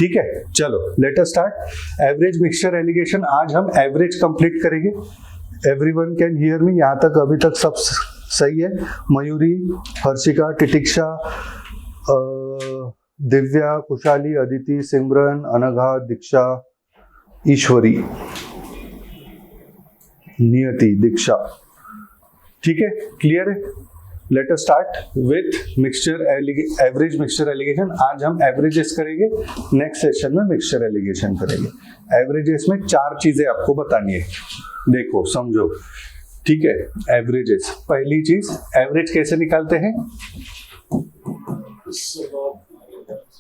ठीक है, चलो let us start average mixture allegation. आज हम एवरेज कंप्लीट करेंगे। Everyone can hear me? यहाँ तक अभी तक सब सही है? मयूरी, हर्षिका, तितिक्षा, दिव्या, खुशाली, अदिति, सिमरन, अनघा, दीक्षा, ईश्वरी, नियति, दीक्षा, ठीक है, क्लियर है? Let us start with average mixture allegation. आज हम एवरेजेस करेंगे, नेक्स्ट सेशन में मिक्सचर एलिगेशन करेंगे। एवरेजेस में 4 चीजें आपको बतानी है, देखो समझो, ठीक है। एवरेजेस, पहली चीज, एवरेज कैसे निकालते हैं?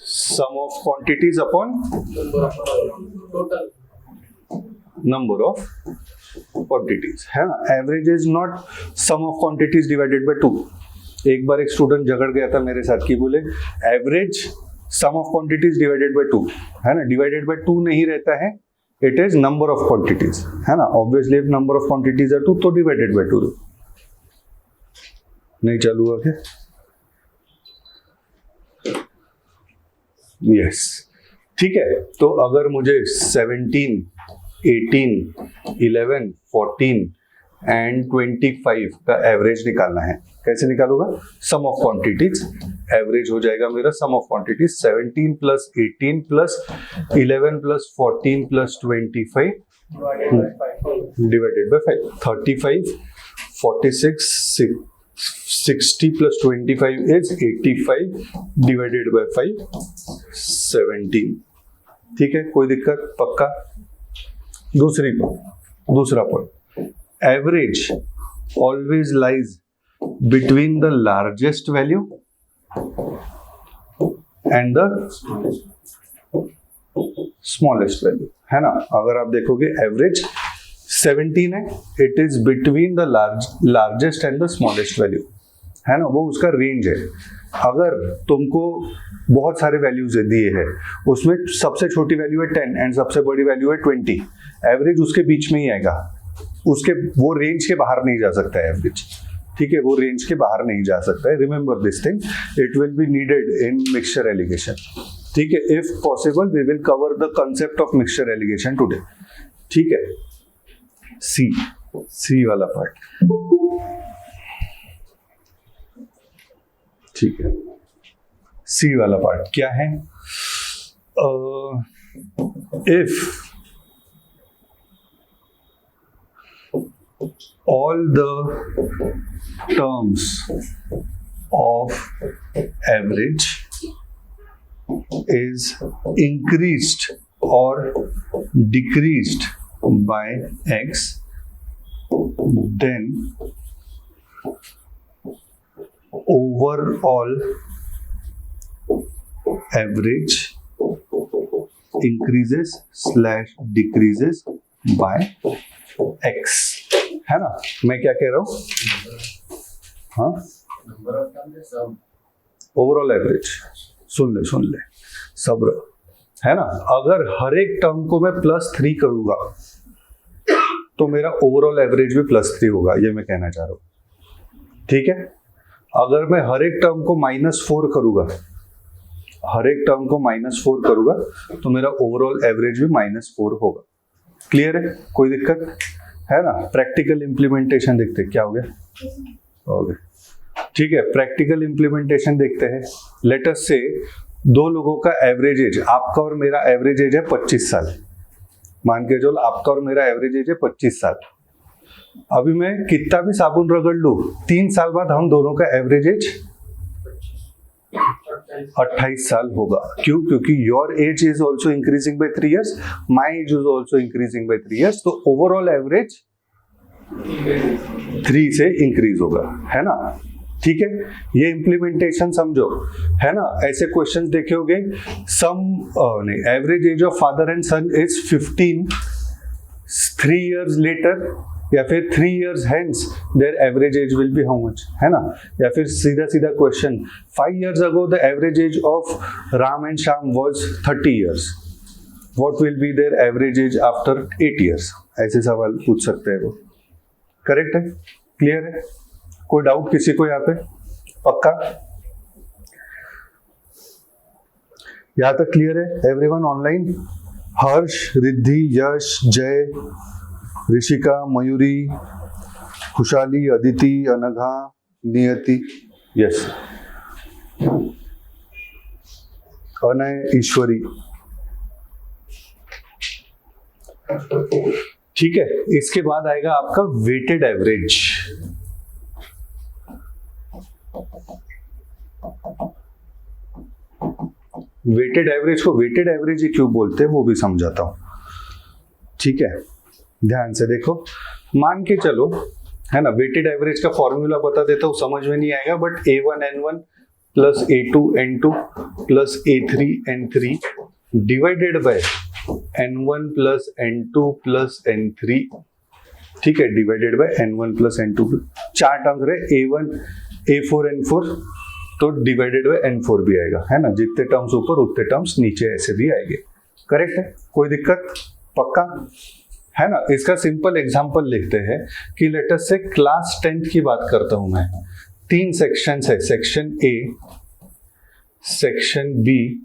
Sum of quantities upon number of quantities, है ना। Average is not sum of quantities divided by 2। एक बार एक स्टूडेंट झगड़ गया था मेरे साथ कि बोले average sum of quantities divided by 2, है ना। डिवाइडेड बाय 2 नहीं रहता है, it is number of quantities, है ना। Obviously if number of quantities are 2 तो डिवाइडेड बाय 2 नहीं चालू हुआ क्या? यस, ठीक है। तो अगर मुझे 17, 18, 11, 14 एंड 25 का एवरेज निकालना है, कैसे निकालूंगा? सम ऑफ क्वांटिटीज, एवरेज हो जाएगा मेरा sum of quantities 17 plus 18 plus 11 plus 14 plus 25 divided by 5, 35, 46, 60 plus 25 is 85 divided by 5, 17, ठीक है, कोई दिक्कत? पक्का? दूसरा point, average always lies between the largest value and the smallest value, है ना। अगर आप देखोगे एवरेज 17 है, it is between the largest and the smallest value, है ना, वो उसका रेंज है। अगर तुमको बहुत सारे वैल्यूज दिए हैं, उसमें सबसे छोटी वैल्यू है 10 एंड सबसे बड़ी वैल्यू है 20, एवरेज उसके बीच में ही आएगा, उसके वो रेंज के बाहर नहीं जा सकता है एवरेज, ठीक है, वो रेंज के बाहर नहीं जा सकता है। Remember this thing, it will be needed in mixture alligation, ठीक है। If possible we will cover the concept of mixture alligation today, ठीक है। सी वाला पार्ट, ठीक है। सी वाला पार्ट क्या है? If all the terms of average is increased or decreased by x, then overall average increases/decreases by x, है ना। मैं क्या कह रहा हूं? हाँ, ओवरऑल एवरेज, सुन ले सब्र, है ना। अगर हर एक टर्म को मैं +3 करूंगा तो मेरा ओवरऑल एवरेज भी +3 होगा, ये मैं कहना चाह रहा हूं, ठीक है। अगर मैं हर एक टर्म को -4 करूंगा, तो मेरा ओवरऑल एवरेज भी -4 होगा। क्लियर है? कोई दिक्कत है ना। प्रैक्टिकल इंप्लीमेंटेशन देखते क्या हो गया, ठीक है। प्रैक्टिकल इंप्लीमेंटेशन देखते हैं। लेट अस से 2 लोगों का एवरेज एज, आपका और मेरा एवरेज एज है 25 साल, मान के चलो आपका और मेरा एवरेज एज है 25 साल। अभी मैं कितना भी साबुन रगड़ लूं, 3 साल बाद हम दोनों का एवरेज एज 28 साल होगा। क्यों? क्योंकि your age is also increasing by 3 years, my age is also increasing by 3 years, तो ओवरऑल एवरेज 3 से इंक्रीज होगा, है ना, ठीक है। ये इंप्लीमेंटेशन समझो, है ना। ऐसे क्वेश्चंस देखे होगे, average age of father and son is 15, 3 years later, या फिर 3 years hence their average age will be how much, है ना। या फिर सीधा question, 5 years ago the average age of Ram and Shyam was 30 years, what will be their average age after 8 years? ऐसे सवाल पूछ सकते हैं वो। करेक्ट है? क्लियर है? कोई डाउट किसी को यहाँ पे? पक्का? यहाँ तक क्लियर है एवरीवन ऑनलाइन? हर्ष, रिद्धि, यश, जय, ऋषिका, मयूरी, खुशाली, अदिति, अनघा, नियति, यस, अनय, ईश्वरी। ठीक है, इसके बाद आएगा आपका वेटेड एवरेज। वेटेड एवरेज को वेटेड एवरेज ही क्यों बोलते हैं वो भी समझाता हूं। ठीक है, ध्यान से देखो, मान के चलो, है ना, वेटेड एवरेज का फॉर्मूला बता देता हूँ, समझ में नहीं आएगा, but A1N1 plus A2N2 plus A3N3 divided by N1 plus N2 plus N3, ठीक है, divided by N1 plus N2, चार टर्म्स रहे, A1 A4 N4, तो डिवाइडेड बाय N4 भी आएगा, है ना, जितने टर्म्स ऊपर उतने टर्म्स नीचे ऐसे भी आएंगे। करेक्ट है, कोई दिक्कत? पक्का है ना। इसका सिंपल एग्जांपल लिखते हैं कि लेट अस से क्लास 10th की बात करता हूं मैं। 3 सेक्शंस है, सेक्शन ए, सेक्शन बी,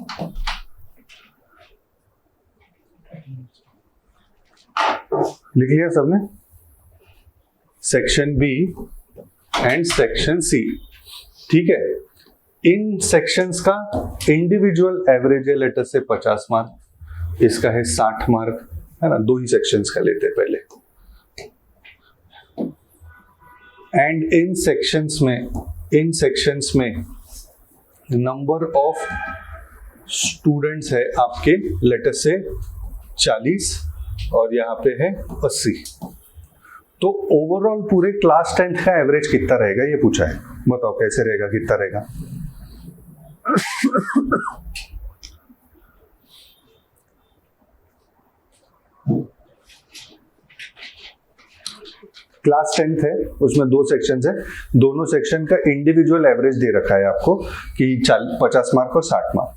लिख लिया सबने? Section B and section C, ठीक है। इन सेक्शंस का इंडिविजुअल एवरेज है लेट अस से 50 मार्क, इसका है 60 मार्क, है ना, 2 ही सेक्शंस का लेते हैं पहले। एंड इन सेक्शंस में नंबर ऑफ स्टूडेंट्स है आपके लेट अस से 40 और यहाँ पे है 80। तो ओवरऑल पूरे क्लास 10th का एवरेज कितना रहेगा ये पूछा है, बताओ कैसे रहेगा, कितना रहेगा? क्लास 10th है, उसमें 2 सेक्शंस है, दोनों सेक्शन का इंडिविजुअल एवरेज दे रखा है आपको कि 50 मार्क और 60 मार्क।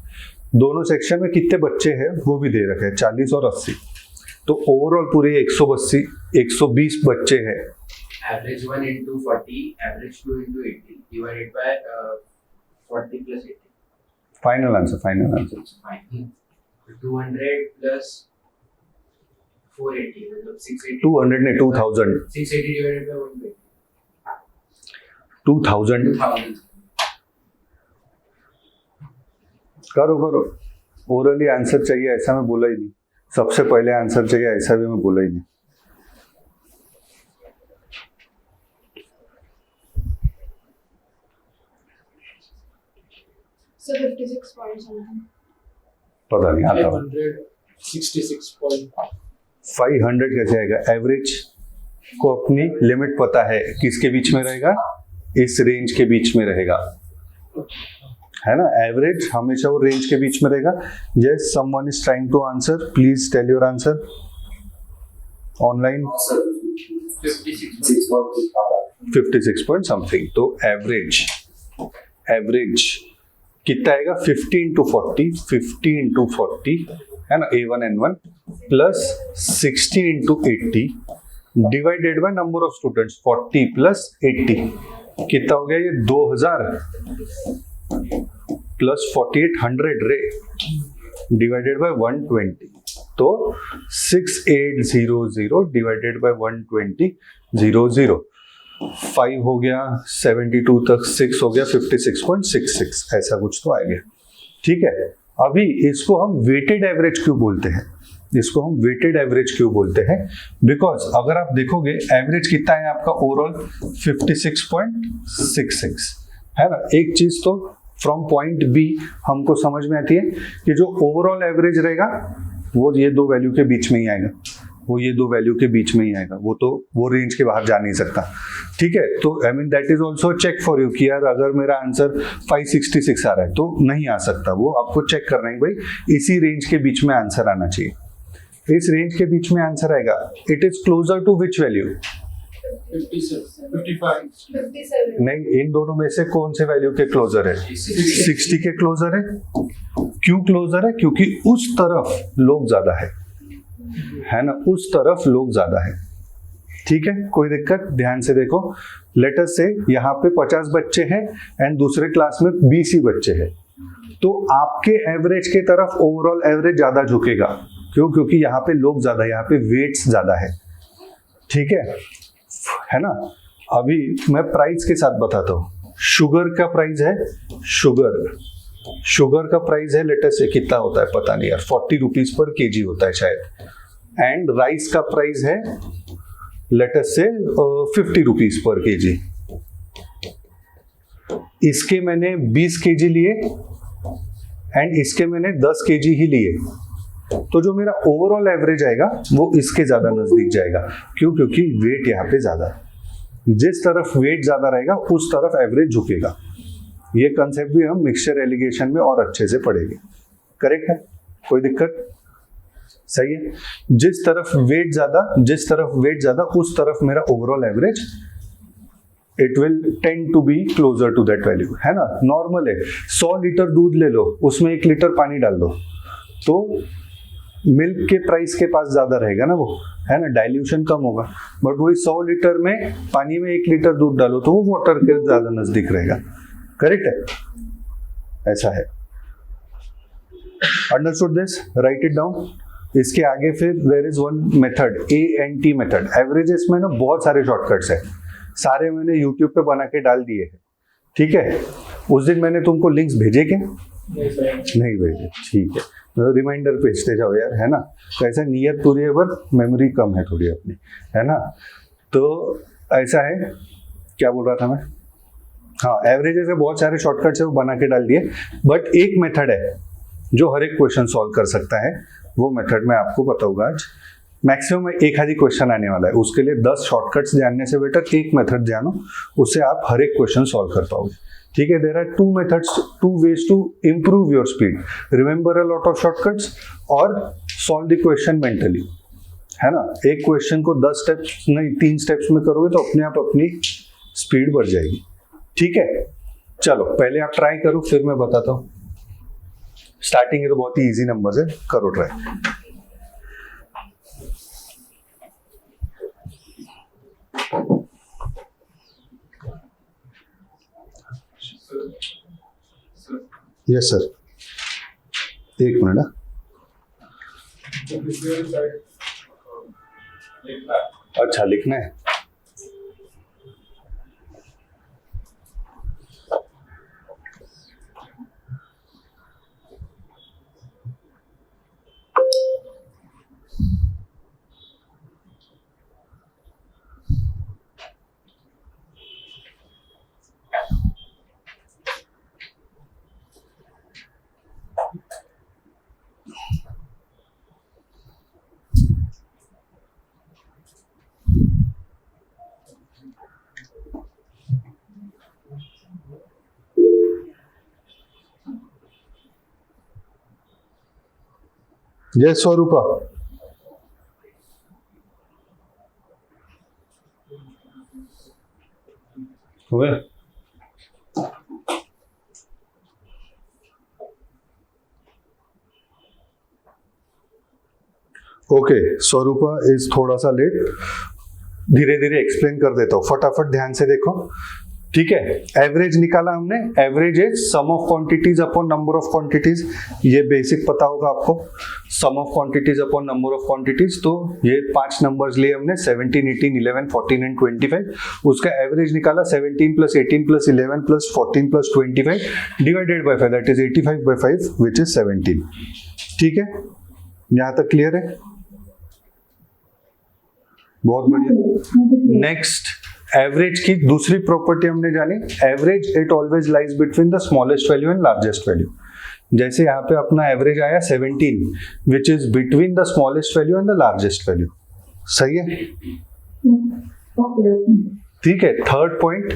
दोनों सेक्शन में कितने बच्चे हैं वो भी दे रखे हैं, 40 और 80। तो ओवरऑल पूरे 120 बच्चे हैं। Average 1 into 40, average 2 into 80 divided by 40 plus 80. Final answer, final answer 200 plus 480 मतलब 680. 200 ने 2000, 680 divided by 120. 2000 करो, ओरली आंसर चाहिए ऐसा मैं बोला ही नहीं, सबसे पहले आंसर चाहिए ऐसा भी मैं बोला ही नहीं। So 56 point something. पता नहीं आता। 500 कैसे आएगा? एवरेज को अपनी लिमिट पता है, किसके बीच में रहेगा? इस रेंज के बीच में रहेगा, है ना। एवरेज हमेशा वो रेंज के बीच में रहेगा। Yes, someone is trying to answer, please tell your answer online. 56 point something. तो एवरेज कितना आएगा? 50 into 40 है ना, A1N1 plus 60 into 80 divided by number of students, 40 plus 80 कितना हो गया ये? 2000 प्लस 4800 रे डिवाइडेड बाय 120, तो 6800 डिवाइडेड बाय 120, 5 हो गया, 72 तक 6 हो गया, 56.66 ऐसा कुछ तो आ गया। ठीक है, अभी इसको हम वेटेड एवरेज क्यों बोलते हैं? बिकॉज अगर आप देखोगे एवरेज कितना है आपका ओवरऑल 56.66, है ना। एक चीज तो फ्रॉम पॉइंट बी हमको समझ में आती है कि जो ओवरऑल एवरेज रहेगा वो ये 2 वैल्यू के बीच में ही आएगा, वो रेंज के बाहर जा नहीं सकता। ठीक है, तो I mean that is also check for you कि यार अगर मेरा आंसर 566 आ रहा है तो नहीं आ सकता, वो आपको चेक करना है भाई इसी रेंज के बीच में आंसर आना चाहिए। इस रेंज के बीच में आंसर आएगा। It is closer to which value? 57. नहीं, इन दोनों में से कौन से वैल्यू के क्लोजर है? 60 के क्लोजर है। क्यों क्लोजर है? क्योंकि उस तरफ लोग ज्यादा है ना, उस तरफ लोग ज्यादा है। ठीक है, कोई दिक्कत? ध्यान से देखो, लेट अस से यहाँ पे 50 बच्चे हैं एंड दूसरे क्लास में 20 ही बच्चे हैं, तो आपके एवरेज के तरफ ओवरऑल एवरेज ज्यादा झुकेगा। क्यों? क्योंकि यहाँ पे लोग ज्यादा, यहाँ पे वेट्स ज्यादा है, ठीक है ना। अभी मैं प्राइस के साथ बताता हूँ। शुगर का प्राइस है, शुगर का प्राइस है लेटर से कितना होता है पता नहीं यार, 40 रुपीज पर केजी होता है शायद। एंड राइस का प्राइस है लेटर से 50 रुपीज पर केजी। इसके मैंने 20 केजी लिए एंड इसके मैंने 10 केजी ही लिए, तो जो मेरा ओवरऑल एवरेज आएगा वो इसके ज्यादा नजदीक जाएगा। क्यों? क्योंकि वेट यहाँ पे ज्यादा है। जिस तरफ वेट ज्यादा रहेगा उस तरफ एवरेज झुकेगा। ये कंसेप्ट भी हम मिक्सचर एलिगेशन में और अच्छे से पढ़ेंगे। करेक्ट है? कोई दिक्कत? सही है। जिस तरफ वेट ज्यादा उस तरफ मेरा overall average it will tend to be closer to that value, है ना। नॉर्मल है, 100 लीटर दूध ले लो, उसमें 1 लीटर पानी डाल दो, तो मिल्क के प्राइस के पास ज्यादा रहेगा ना वो, है ना, डाइल्यूशन कम होगा। बट वही 100 लीटर में पानी में 1 लीटर दूध डालो तो वो वाटर के ज्यादा नजदीक रहेगा। करेक्ट है? ऐसा है। Understood this? Write it down. इसके आगे फिर there is one method, ANT method. Averages में ना बहुत सारे शॉर्टकट्स है, सारे मैंने यूट्यूब पे बना के डाल दिए हैं, ठीक है। उस दिन मैंने तुमको लिंक्स भेजे क्या? नहीं भेजे, ठीक है। रिमाइंडर भेजते जाओ यार, है ना। तो ऐसा नियत पूरी है पर मेमोरी कम है थोड़ी अपनी, है ना। तो ऐसा है, क्या बोल रहा था मैं? हाँ, एवरेजेस में बहुत सारे शॉर्टकट्स है वो बना के डाल दिए, बट एक मेथड है जो हर एक क्वेश्चन सॉल्व कर सकता है। वो मेथड मैं आपको बताऊंगा आज। मैक्सिमम एक आधी क्वेश्चन आने वाला है, उसके लिए 10 शॉर्टकट्स जानने से बेटर एक मेथड जानो, उससे आप हर एक क्वेश्चन सॉल्व कर पाओगे, ठीक है। There are 2 methods, 2 ways to improve your speed. Remember a lot of shortcuts और सॉल्व द क्वेश्चन मेंटली, है ना। एक क्वेश्चन को 10 स्टेप्स नहीं 3 स्टेप्स में करोगे तो अपने आप अपनी स्पीड बढ़ जाएगी, ठीक है। चलो पहले आप ट्राई करो, फिर मैं बताता हूँ। स्टार्टिंग है तो बहुत ही इजी नंबर है, करो ट्राई। यस सर, एक मिनट। अच्छा, लिखना है। जय स्वरूपा। हुए? ओके, स्वरूपा इज थोड़ा सा लेट, धीरे धीरे एक्सप्लेन कर देता हूँ, फटाफट ध्यान से देखो, ठीक है। एवरेज निकाला हमने, average is sum of quantities upon number of quantities, ये बेसिक पता होगा आपको, sum of quantities upon number of quantities. तो ये 5 नंबर्स लिए हमने, 17, 18, 11, 14 एंड 25। उसका एवरेज निकाला 17 + 18 + 11 + 14 + 25 divided by 5, that is 85/5 which is 17, ठीक है। यहाँ तक क्लियर है? बहुत बढ़िया। नेक्स्ट, एवरेज की दूसरी प्रॉपर्टी हमने जानी, average it always lies between the smallest value and largest value. जैसे यहाँ पे अपना एवरेज आया 17 which is between the smallest value and the largest value, सही है, ठीक है। Third point,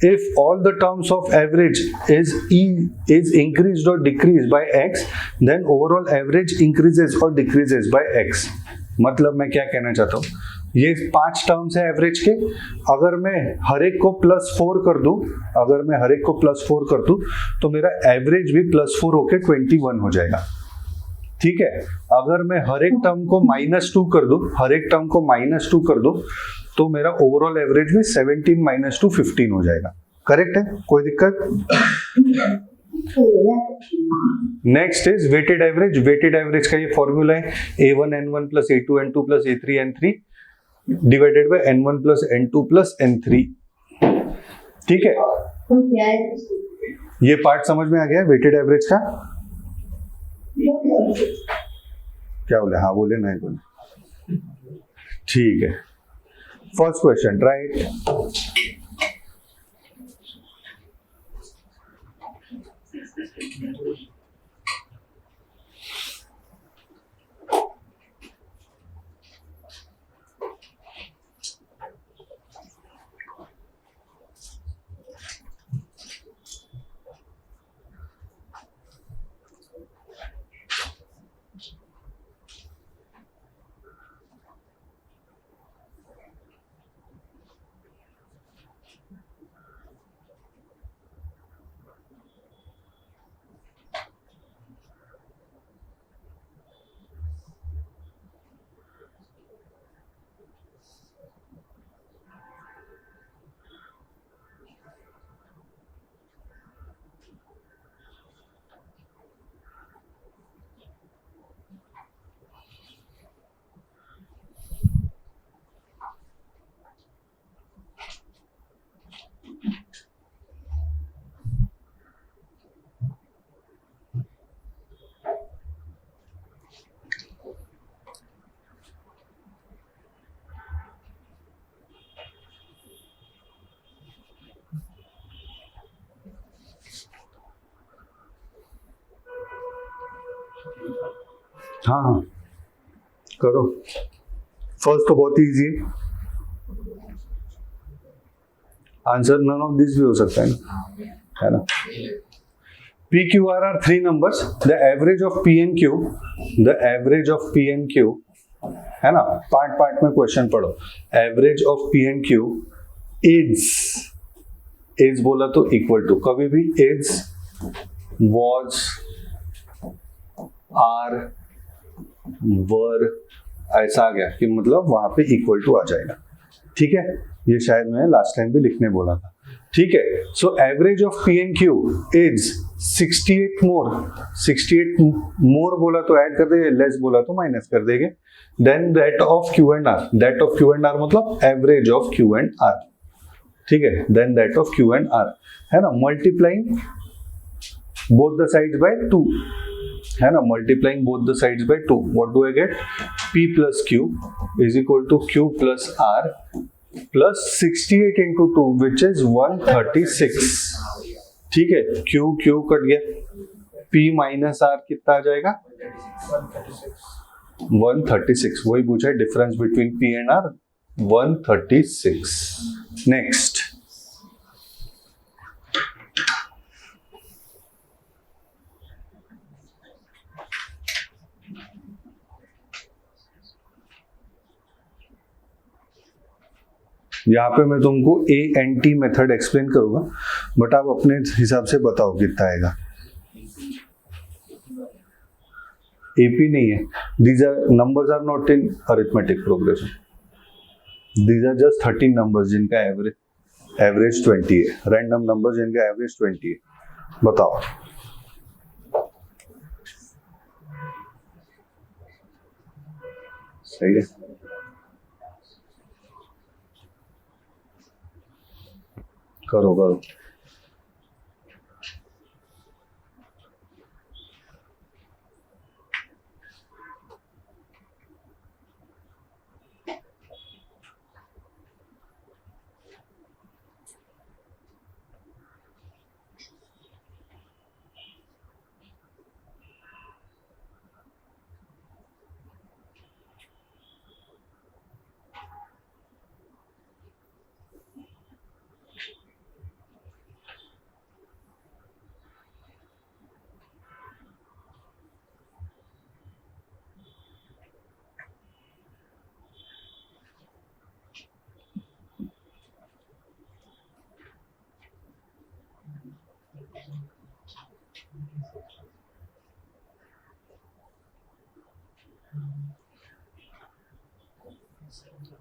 if all the terms of average is increased और decrease by x, then overall average increases और डिक्रीजेस बाय x। मतलब मैं क्या कहना चाहता हूँ, ये 5 टर्म्स है एवरेज के, अगर मैं हर एक को +4 कर दूं, तो मेरा एवरेज भी +4 होके 21 हो जाएगा, ठीक है। अगर मैं हर एक टर्म को -2 कर दूं, तो मेरा ओवरऑल एवरेज भी 17 - 2 15 हो जाएगा। करेक्ट है? कोई दिक्कत? Next is weighted average. Weighted average का ये फॉर्मूला है A1N1 plus A2N2 plus A3N3 divided by N1 plus N2 plus N3. ठीक है, ये पार्ट समझ में आ गया वेटेड एवरेज का. क्या बोले? हाँ बोले, नहीं बोले. ठीक है, फर्स्ट क्वेश्चन राइट. हाँ हाँ करो. फर्स्ट तो बहुत इजी है. आंसर नन ऑफ दिस भी हो सकता है ना, है ना. P Q R are three numbers. The average of P and Q, the average of P and Q, है ना. पार्ट पार्ट में क्वेश्चन पढ़ो. Average of P and Q is बोला तो इक्वल टू, कभी भी इज, वॉज, आर, वर ऐसा आ गया कि मतलब वहां पे इक्वल टू आ जाएगा. ठीक है, ये शायद मैं लास्ट टाइम भी लिखने बोला था. ठीक है, so average of P and Q is 68 मोर. 68 मोर बोला तो ऐड कर देंगे, लेस बोला तो माइनस कर देंगे. Then that of Q and R. That of Q and R मतलब average of Q and R. ठीक है, then that of Q and R, है ना. Multiplying both the sides by 2, है ना. Multiplying both the sides by 2, what do I get? P plus Q is equal to Q plus R plus 68 into 2 which is 136. ठीक है, Q cut गया. P minus R कितना आ जाएगा? 136. वही पूछा है, difference between P and R 136. Next, यहाँ पे मैं तुमको ANT मेथड एक्सप्लेन करूंगा, बट आप अपने हिसाब से बताओ कितना आएगा. AP नहीं है. These are numbers are not in arithmetic progression. These are just 13 numbers जिनका एवरेज 20 है. रैंडम नंबर जिनका एवरेज 20 है. बताओ. सही है. करो करो.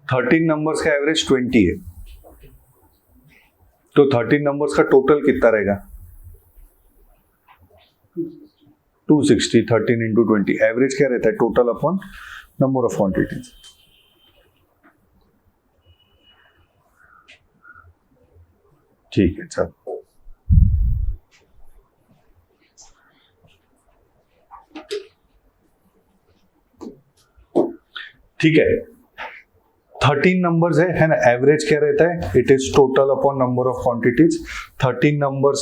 थर्टीन नंबर्स का एवरेज 20 है, तो 13 नंबर्स का टोटल कितना रहेगा? 260, 13 into 20, एवरेज क्या रहता है? Total upon number of quantities. ठीक है, चल ठीक है। 13 नंबर्स है ना, एवरेज क्या रहता है? It is total upon number of quantities. 13 numbers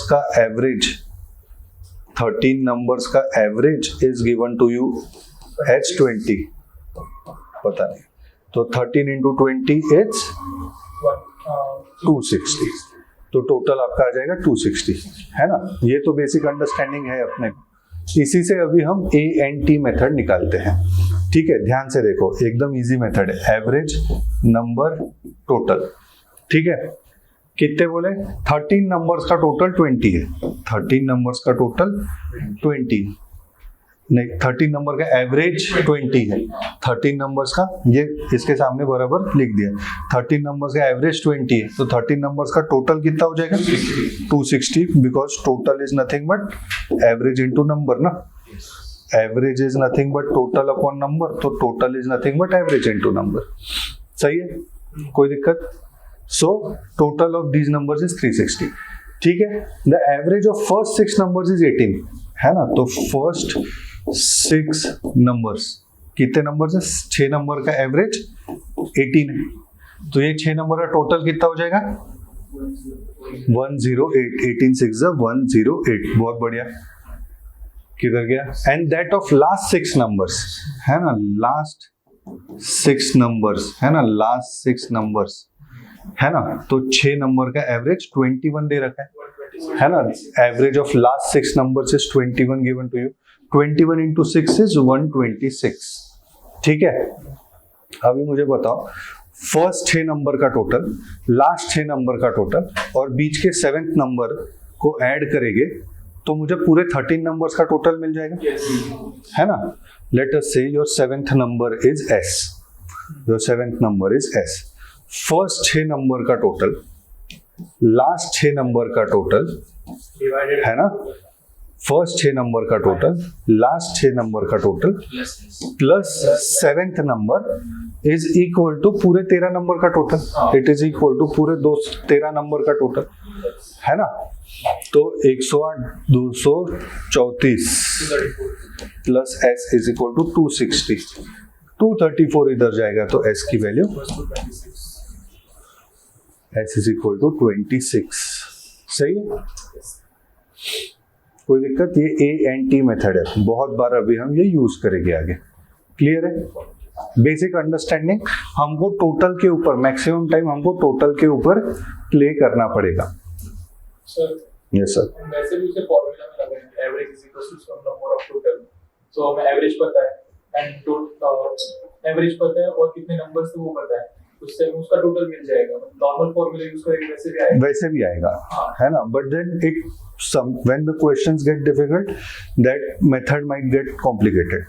का average is given to you as 20, पता नहीं, तो 13 इंटू 20 इज 260, तो टोटल आपका आ जाएगा 260, है ना। ये तो बेसिक अंडरस्टैंडिंग है अपने को। इसी से अभी हम ANT मेथड निकालते हैं। ठीक है, ध्यान से देखो, एकदम इजी मेथड है। एवरेज नंबर टोटल, ठीक है, कितने बोले? 13 नंबर्स का टोटल 20 है। 13 नंबर्स का टोटल 20 नहीं, 13 नंबर का एवरेज 20 है। 13 नंबर्स का, ये इसके सामने बराबर लिख दिया, 13 नंबर्स का एवरेज 20 है, तो 13 नंबर्स का टोटल कितना हो जाएगा? 260, because total is nothing but average into number ना। Average is nothing but total upon number, तो total is nothing but average into number. सही है, कोई दिक्कत? So total of these numbers is 360। ठीक है, the average of first 6 numbers is 18, है ना। तो फर्स्ट 6 नंबर्स, कितने नंबर्स है? 6 नंबर का एवरेज 18 है, तो ये 6 नंबर का टोटल कितना हो जाएगा? 108। 18 6 108, बहुत बढ़िया। किधर गया? And that of last 6 numbers, है ना, लास्ट 6 नंबर्स, है ना, लास्ट 6 नंबर्स, है ना। तो 6 नंबर का एवरेज 21 दे रखा है ना। Average of last 6 numbers is 21 given to you. 21 into 6 is 126। ठीक है, अभी मुझे बताओ, फर्स्ट 6 नंबर का टोटल, लास्ट 6 नंबर का टोटल और बीच के 7th नंबर को ऐड करेंगे तो मुझे पूरे 13 नंबर्स का टोटल मिल जाएगा, है ना। Let us say your 7th number is S, your 7th number is S। First 6 number का टोटल, लास्ट 6 नंबर का टोटल, है ना, फर्स्ट 6 नंबर का टोटल, लास्ट 6 नंबर का total plus 7th number is equal to पूरे 13 number का total. It is equal to पूरे 13 number का टोटल, है ना। तो 108 234 plus S is equal to 260, 234 इधर जाएगा तो S की value S is equal to 26। सही है, कोई दिक्कत? ये ANT मेथड है, बहुत बार अभी हम ये यूज करेंगे आगे। क्लियर है? Basic understanding. हमको टोटल के ऊपर, मैक्सिमम टाइम हमको टोटल के ऊपर प्ले करना पड़ेगा। Sir, yes sir. वैसे भी उसे फॉर्मूला में लगाएंगे, average is equal to sum number of total. तो हमें एवरेज पता है एंड एवरेज पता है और कितने नंबर से वो पता है, उससे उसका टोटल मिल जाएगा। नॉर्मल फॉर्मूला यूज करेंगे वैसे भी आएगा, है ना। But then it when the questions get difficult, that method might get complicated,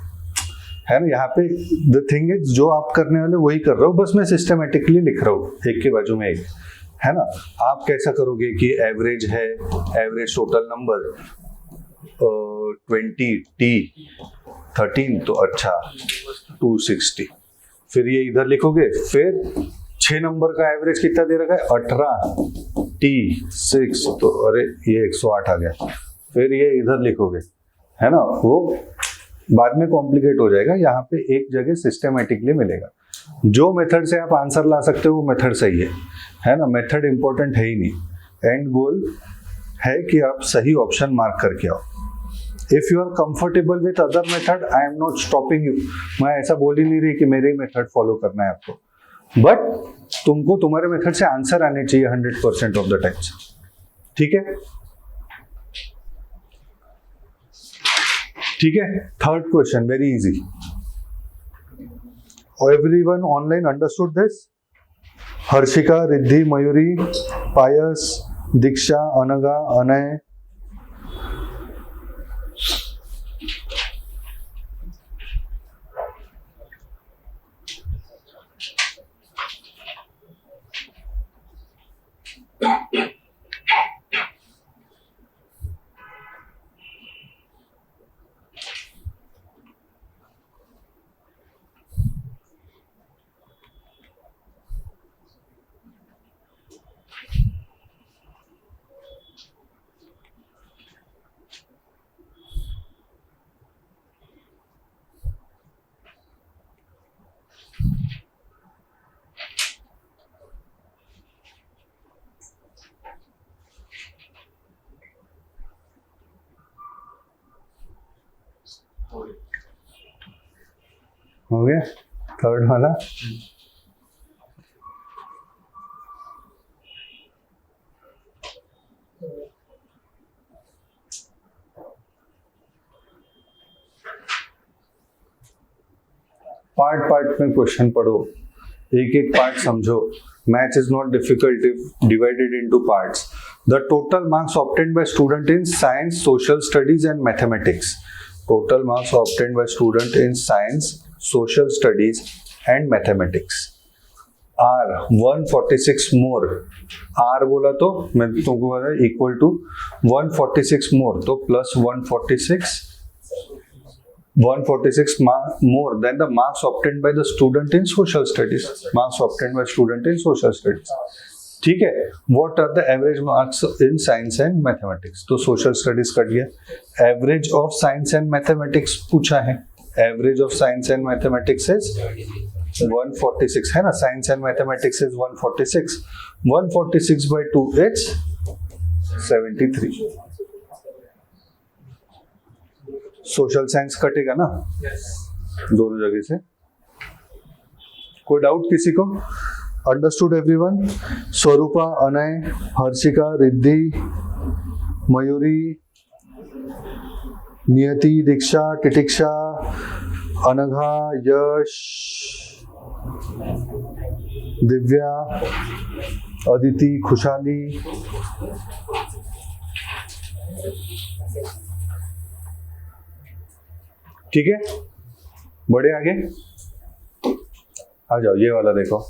है ना। यहाँ पे द थिंग इज, जो आप करने वाले वही कर रहा हूँ, बस मैं सिस्टमेटिकली लिख रहा हूँ एक के बाजू में एक, है ना। आप कैसा करोगे कि एवरेज है, एवरेज टोटल नंबर 20 T 13, तो अच्छा 260, फिर ये इधर लिखोगे। फिर 6 नंबर का एवरेज कितना दे रखा है? 18 T 6, तो अरे ये 108 आ गया। फिर ये इधर लिखोगे, है ना, वो बाद में कॉम्प्लिकेट हो जाएगा। यहाँ पे एक जगह सिस्टमेटिकली मिलेगा। जो मेथड से आप आंसर ला सकते हो वो मेथड सही है ना। मेथड इंपॉर्टेंट है ही नहीं, एंड गोल है कि आप सही ऑप्शन मार्क करके आओ। If you are comfortable with other method, I am not stopping you. मैं ऐसा बोल ही नहीं रही कि मेरे ही मेथड फॉलो करना है आपको, बट तुमको तुम्हारे मेथड से आंसर आने चाहिए 100% ऑफ द टाइम्स। ठीक है, ठीक है। Third question very easy. Everyone online understood this? Harshika, Riddhi, Mayuri, Payas, Diksha, Anaga, Anay. हो गया थर्ड वाला. पार्ट में क्वेश्चन पढ़ो, एक एक पार्ट समझो. Maths is not difficult if divided into parts. The total marks obtained by student in science, social studies and mathematics. Total marks obtained by student in science, social studies and mathematics are 146 more. Are बोला तो मैं तुमको बोला equal to 146 मोर, तो plus 146 more than the marks obtained by the student in social studies. Marks obtained by student in social studies. ठीक है. What are the average marks in science and mathematics? तो social studies cut गया. Average of science and mathematics पूछा है. Average of science and mathematics is 146 है ना. Science and mathematics is 146. 146 by 2 is 73. Social science कटेगा ना दोनों जगह से. कोई डाउट किसी को? Understood everyone? स्वरूपा, अनय, हर्षिका, रिद्धि, मयूरी, नियति, दीक्षा, तितिक्षा, अनघा, यश, दिव्या, अदिति, खुशहाली. ठीक है, बढ़े आगे. आ जाओ, ये वाला देखो.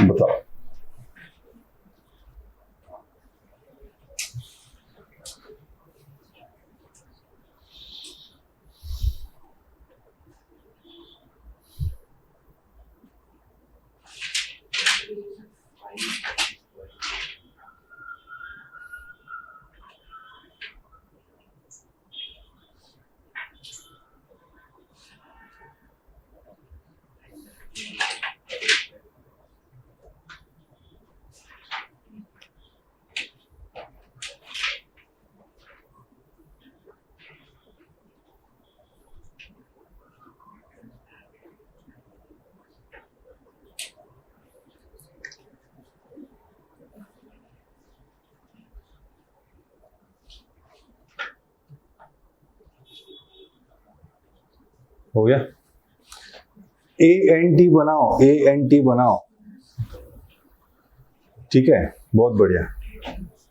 बताओ. हो गया. ANT बनाओ, ANT बनाओ. ठीक है, बहुत बढ़िया.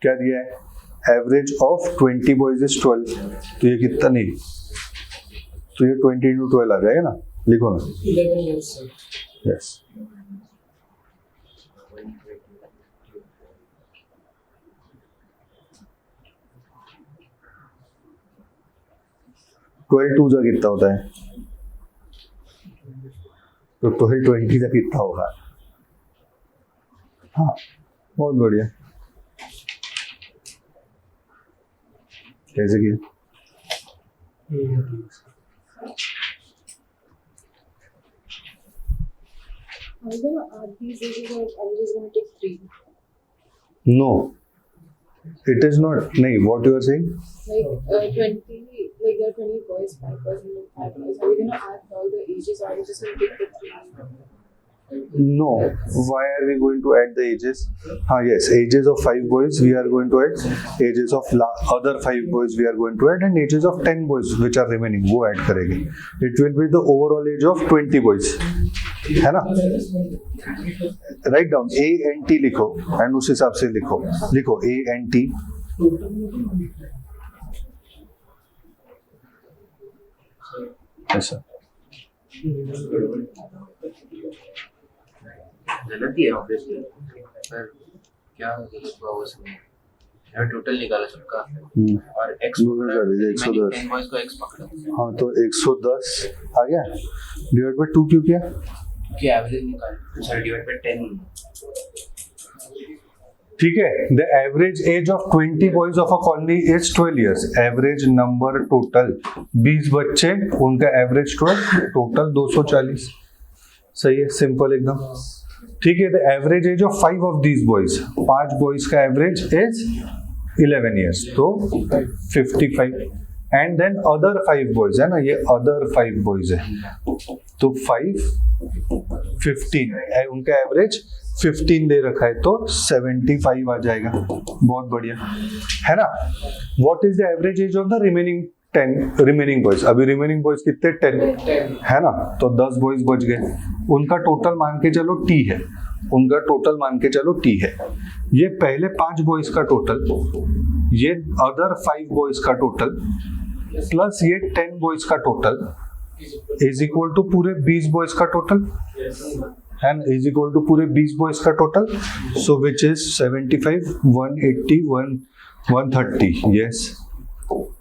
क्या दिया है? Average of 20 boys is 12. तो ये कितना नहीं, तो ये 20 into 12 आ जाएगा ना. लिखो ना. 11 years. यस. ट्वेल्व टू जा कितना होता है? तो 20 का कितना होगा? हाँ, बहुत बढ़िया. कैसे किया? I'm gonna add these ages or I'm just gonna take 3. No, it is not. नहीं, what you are saying? Like 20, like there are 20 boys, 5 boys, and 5 boys. Are we gonna add all the ages or are we just gonna take the 3? No. Why are we going to add the ages? Yes, ages of 5 boys we are going to add. Ages of other 5 boys we are going to add, and ages of 10 boys which are remaining वो add करेंगे. It will be the overall age of 20 boys. है ना? Write down ANT लिखो and उस हिसाब से लिखो ANT. ऐसा गलत ही है ऑब्वियसली, पर क्या गलत हुआ उसमें? यार टोटल निकाला सबका और x 110. 10 बॉयज को x पकड़ा. हाँ, तो 110 आ गया. डिवाइड बाय 2 क्यों किया? कि एवरेज निकाल, सॉरी डिवाइड बाय 10. ठीक है. The average age of 20 boys of a colony is 12 years. Average number total 20 बच्चे, उनका एवरेज 12, टोटल 240. सही है, सिंपल एकदम. ठीक है, the average age of 5 of these boys, 5 boys का एवरेज इज 11 ईयर्स, तो 55. एंड देन अदर 5 बॉयज है ना, ये अदर 5 बॉयज है, तो 5 15 उनका एवरेज 15 दे रखा है, तो 75 आ जाएगा. बहुत बढ़िया है ना. What is the average age of the remaining boys? अभी रिमेनिंग बॉयज कितने? 10 है ना, तो 10 बॉयज बच गए. उनका टोटल मान के चलो T है, उनका टोटल मान के चलो T है. ये पहले 5 बॉयज का टोटल, ये अदर 5 बॉयज का टोटल, प्लस ये 10 बॉयज का टोटल इज इक्वल टू पूरे 20 बॉयज का टोटल, है ना, इज इक्वल टू पूरे 20 बॉयज का total. So which is 75, 180, 130, yes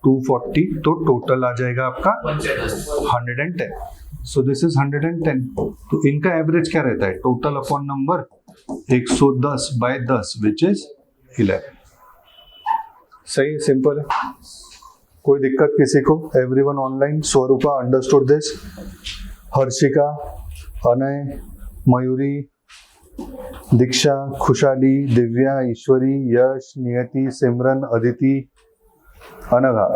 240, तो टोटल आ जाएगा आपका 110. So this is 110. तो इनका एवरेज क्या रहता है? Total upon number 110 by 10 which is 11. सही है, सिंपल है. कोई दिक्कत किसी को? Everyone online? Swarupa understood this? Harshika, Anay, Mayuri, Diksha, Khushali, Divya, Ishwari, Yash, Niyati, Simran, Aditi, Anagha.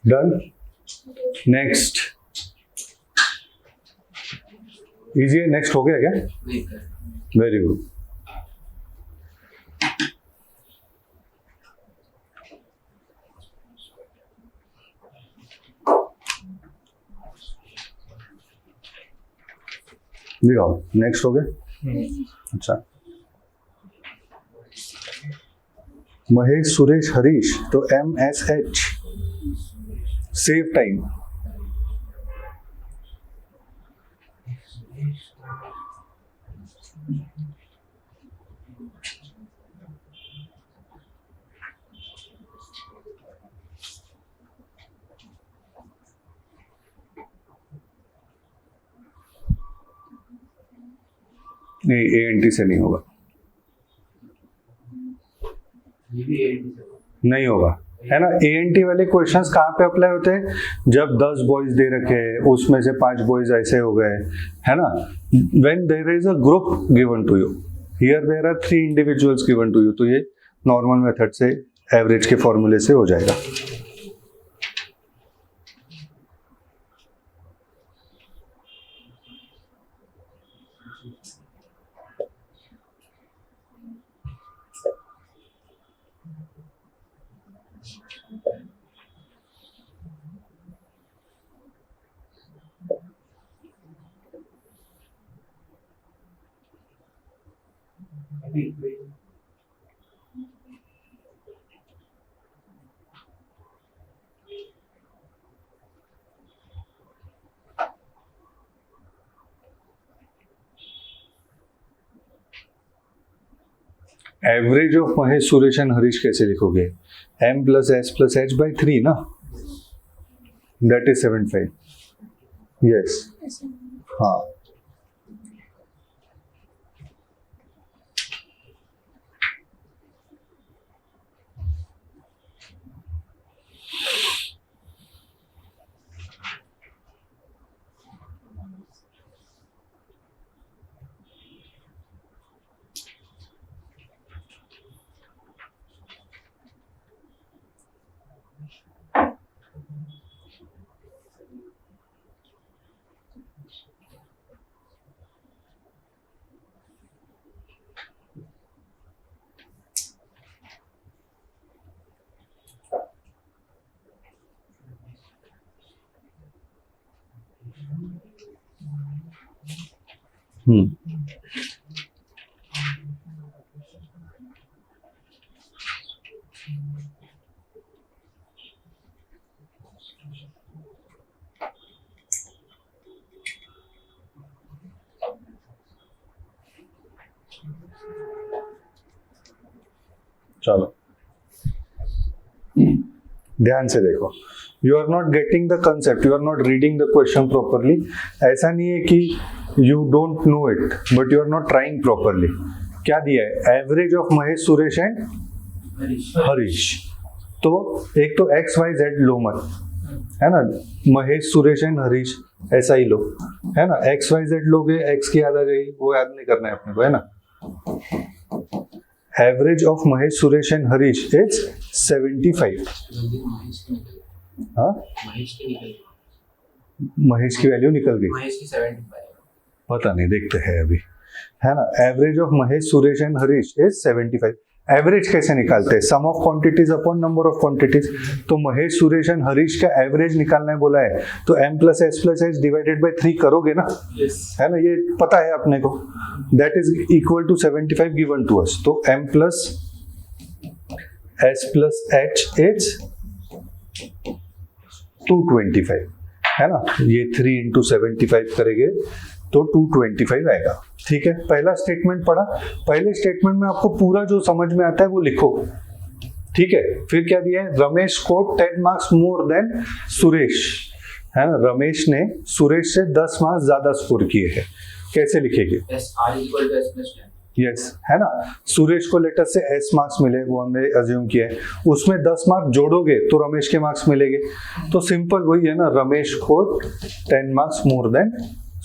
Done. Next easy है. नेक्स्ट हो गया क्या? नहीं कर. Very good. दिखाओ, नेक्स्ट हो गया. अच्छा, महेश, सुरेश, हरीश, तो MSH. Save time. नहीं, ANT से नहीं होगा, ये भी नहीं होगा, है ना. ANT वाले क्वेश्चंस कहाँ पे अप्लाई होते हैं? जब 10 बॉयज दे रखे हैं, उसमें से 5 बॉयज ऐसे हो गए, है ना. When there is a group given to you, here there are 3 individuals given to you, तो ये नॉर्मल मेथड से एवरेज के फॉर्मूले से हो जाएगा. Average of Mahesh, Suresh and Harish कैसे लिखोगे? M + S + H by 3 ना, दैट इज 75. यस, हाँ. चलो ध्यान से देखो, you are not getting the concept, you are not reading the question properly. ऐसा नहीं है कि you don't know it but you are not trying properly. क्या दिया है? Average of Mahesh, Suresh and Harish. तो एक तो एक्स वाई जेड लो मत, है ना, महेश सुरेश एंड हरीश ऐसा ही लो, है ना। एक्स वाई जेड लोगे, एक्स की याद आ गई, वो याद नहीं करना है अपने को, है ना। Average of Mahesh Suresh and Harish is 75। हाँ, महेश की निकल गई, महेश की वैल्यू निकल गई, महेश की 75। पता नहीं, देखते हैं अभी, है ना। Average of Mahesh Suresh and Harish is 75। Average कैसे निकालते हैं? Sum of quantities upon number of quantities. तो महेश सुरेश एंड हरीश का एवरेज निकालना है बोला है, तो m plus H divided by 3 करोगे ना, है ना, ये पता है अपने को। That is equal to 75 given to us. तो m plus S plus H is 225, है ना। ये 3 इंटू 75 करेंगे तो 225 आएगा। ठीक है, पहला स्टेटमेंट पढ़ा। पहले स्टेटमेंट में आपको पूरा जो समझ में आता है वो लिखो, ठीक है। फिर क्या दिया है? रमेश को 10 मार्क्स मोर देन सुरेश, है ना। रमेश ने सुरेश से 10 मार्क्स ज्यादा स्कोर किए हैं। कैसे लिखेंगे? S R equal to S plus 10। Yes, है ना। सुरेश को लेटर से एस मार्क्स मिले, वो हमने अज्यूम किया है। उसमें 10 मार्क्स जोड़ोगे तो रमेश के मार्क्स मिलेंगे। तो सिंपल वही है ना, रमेश को 10 मार्क्स मोर देन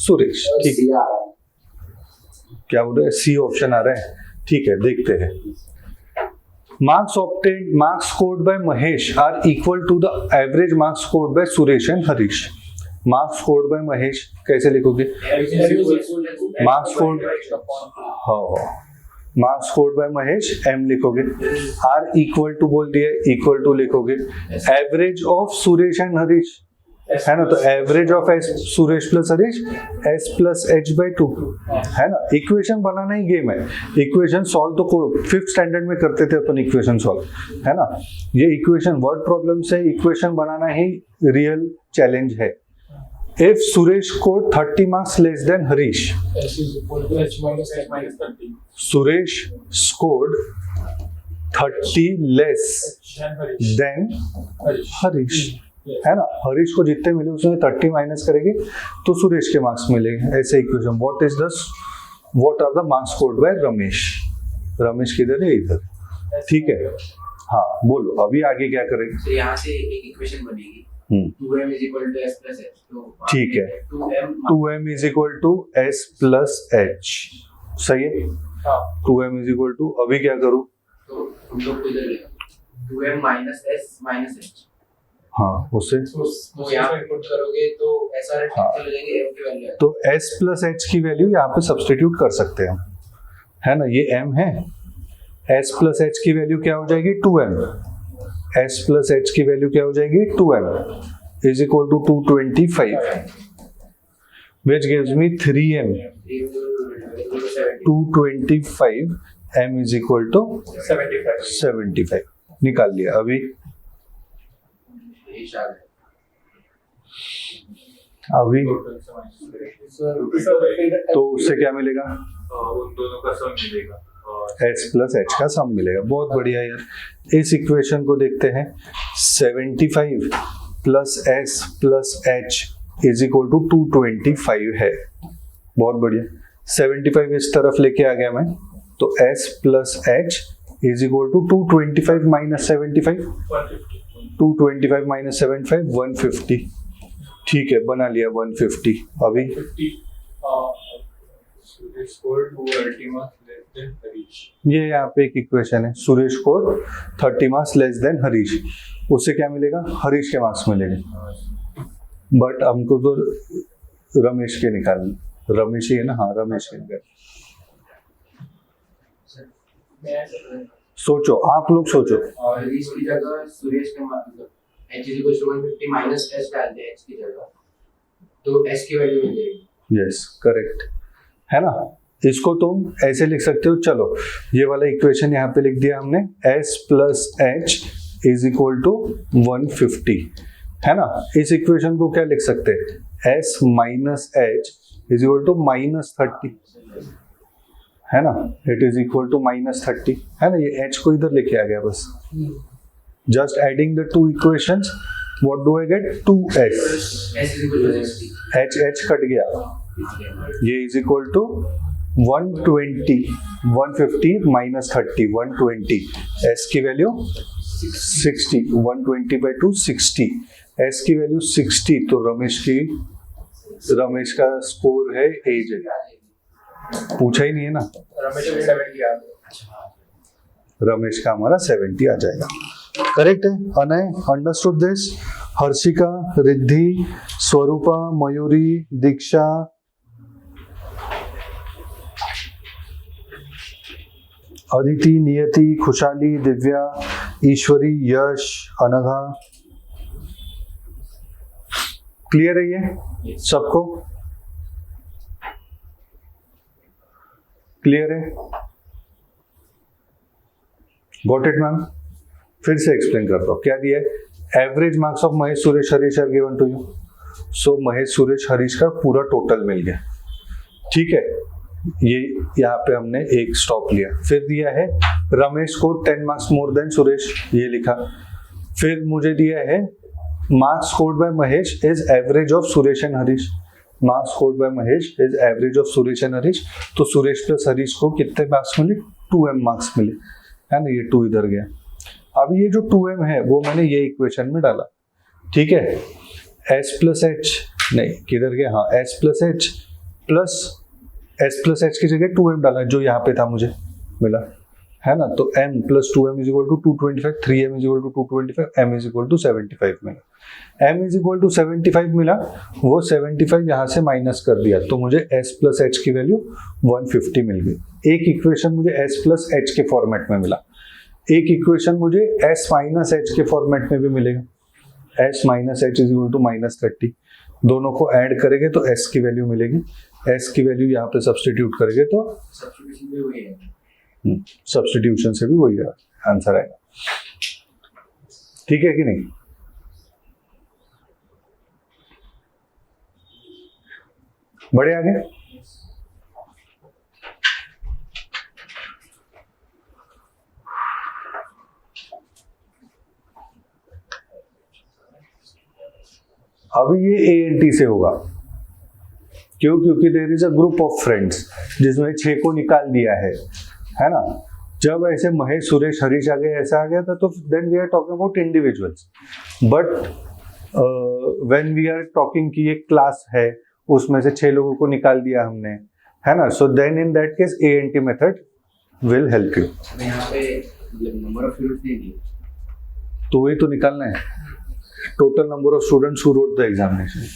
सुरेश। ठीक है, क्या बोल रहे हैं? सी ऑप्शन आ रहा है। ठीक है, देखते हैं। Marks obtained, marks scored by Mahesh are equal to the average marks scored by Suresh and Harish. Marks scored by Mahesh कैसे लिखोगे? मार्क्स स्कोर्ड, हाँ, marks scored by Mahesh m लिखोगे। आर इक्वल टू बोल दिए, इक्वल टू लिखोगे। Average of Suresh and Harish, है ना, तो average of S Suresh plus Harish S plus H by 2, है ना। इक्वेशन बनाना ही गेम है। इक्वेशन सॉल्व तो 5th स्टैंडर्ड में करते थे अपन, इक्वेशन सॉल्व, है ना। ये इक्वेशन वर्ड प्रॉब्लम से इक्वेशन बनाना ही रियल चैलेंज है। इफ सुरेश को 30 marks less than Harish, Suresh scored 30 less than Harish, है ना। हरीश को जितने मिले उसमें 30 माइनस करेंगे तो सुरेश के मार्क्स मिलेंगे। ऐसे equation. What are the marks scored by Ramesh. Ramesh किधर है? इधर। ठीक है, हाँ बोलो अभी आगे क्या करेंगे? तो यहाँ से एक इक्वेशन बनेगी 2m is equal to s plus h। तो ठीक है, 2m is equal to s plus h, सही है। 2m is equal to, अभी क्या करूँ? तो हम लोग को इधर ले 2m minus s minus h। हाँ, उससे तो यहाँ पे पुट करोगे तो ऐसा चले जाएंगे m की वैल्यू। तो s प्लस h की वैल्यू यहाँ पे सब्स्टिट्यूट कर सकते हैं हम, है ना। ये m है, s प्लस h की वैल्यू क्या हो जाएगी? 2m। s प्लस h की वैल्यू क्या हो जाएगी? 2m is equal to 225 which gives me 3m। 225 m is equal to 75 निकाल लिया। अभी तो उससे क्या मिलेगा? उन दोनों का सम मिलेगा, s प्लस h का सम मिलेगा। बहुत बढ़िया यार। इस इक्वेशन को देखते हैं। 75 plus s plus h is equal to 225 है। बहुत बढ़िया। 75 इस तरफ लेके आ गया मैं, तो s plus h is equal to 225 minus 75, 225 minus 75 150। ठीक है, बना लिया 150। अभी ये यहाँ पे एक इक्वेशन है, सुरेश को 30 मार्क्स लेस देन हरीश। उससे क्या मिलेगा? हरीश के मार्क्स मिलेंगे। बट हमको तो रमेश के निकाल, रमेश ही है ना, हाँ रमेश के निकाल। सोचो, आप लोग सोचो। हरीश की जगह सुरेश का मतलब h is equal to 150 minus s डाल दे h की जगह, तो s की वैल्यू मिल जाएगी। यस, करेक्ट, है ना। इसको तुम ऐसे लिख सकते हो। चलो ये वाला इक्वेशन यहाँ पे लिख दिया हमने, s plus H is equal to 150, है ना। इस इक्वेशन को क्या लिख सकते हैं? s minus H is equal to minus 30, है ना, इट इज इक्वल टू -30, है ना, ये h को इधर लेके आ गया बस, just adding the two equations, what do I gate, 2s, S is equal to 60. h cut गया, ये इज इक्वल टू 120, 150 -30, 120, s की वैल्यू 60, 120/2 60, s की वैल्यू 60, तो रमेश का स्कोर है एज है, पूछा ही नहीं है ना, रमेश को 70 आ गया। रमेश का हमारा 70 आ जाएगा, करेक्ट है। अनय अंडरस्टूड दिस, हर्षिका, रिद्धि, स्वरूपा, मयूरी, दीक्षा, अदिति, नियति, खुशाली, दिव्या, ईश्वरी, यश, अनघा, क्लियर है ये सबको, क्लियर है, गॉट इट मैम। फिर से एक्सप्लेन करता हूँ, क्या दिया है, average marks of Mahesh Suresh Harish are given to you, so Mahesh Suresh Harish का पूरा टोटल मिल गया, ठीक है, ये यहाँ पे हमने एक स्टॉप लिया। फिर दिया है रमेश को 10 मार्क्स मोर देन सुरेश, ये लिखा। फिर मुझे दिया है marks scored by Mahesh is average of Suresh and Harish, marks scored by Mahesh is average of Suresh and Harish, तो सुरेश प्लस हरीश को कितने मार्क्स मिले, 2m मार्क्स मिले, है ना, ये 2 इधर गया। अब ये जो 2m है वो मैंने ये इक्वेशन में डाला, ठीक है, s प्लस एच नहीं किधर गया, हाँ s plus H plus H की जगह 2m डाला जो यहाँ पे था मुझे मिला, है ना, तो m plus 2m is equal to 225, 3m is equal to 225, m is equal to 75 मिला, m इज इक्वल टू 75 मिला, वो 75 यहाँ से माइनस कर दिया, तो मुझे s प्लस एच की वैल्यू 150 मिल गई। एक इक्वेशन मुझे s प्लस एच के फॉर्मेट में मिला, एक इक्वेशन मुझे s माइनस एच के फॉर्मेट में भी मिलेगा, s minus H is equal to -30, दोनों को ऐड करेंगे तो s की वैल्यू मिलेगी, s की वैल्यू यहाँ पे सब्स्टिट्यूट करेंगे तो सब्स्टिट्यूशन भी वही है। सब्स्टिट्यूशन से भी वही आंसर आएगा, ठीक है कि नहीं। बढ़े आगे, अभी ये ANT से होगा, क्यों, क्योंकि there is a group of friends जिसमें 6 को निकाल दिया है ना। जब ऐसे महेश सुरेश हरीश आ गए, ऐसा आ गया था, तो then we are talking about individuals, but when we are talking कि एक क्लास है, उसमें से 6 लोगों को निकाल दिया हमने, है ना, so then in that case ANT method will help you. यहाँ पे मतलब नंबर ऑफ स्टूडेंट्स नहीं दिए, तो वही तो निकालना है, total number of students who wrote the examination.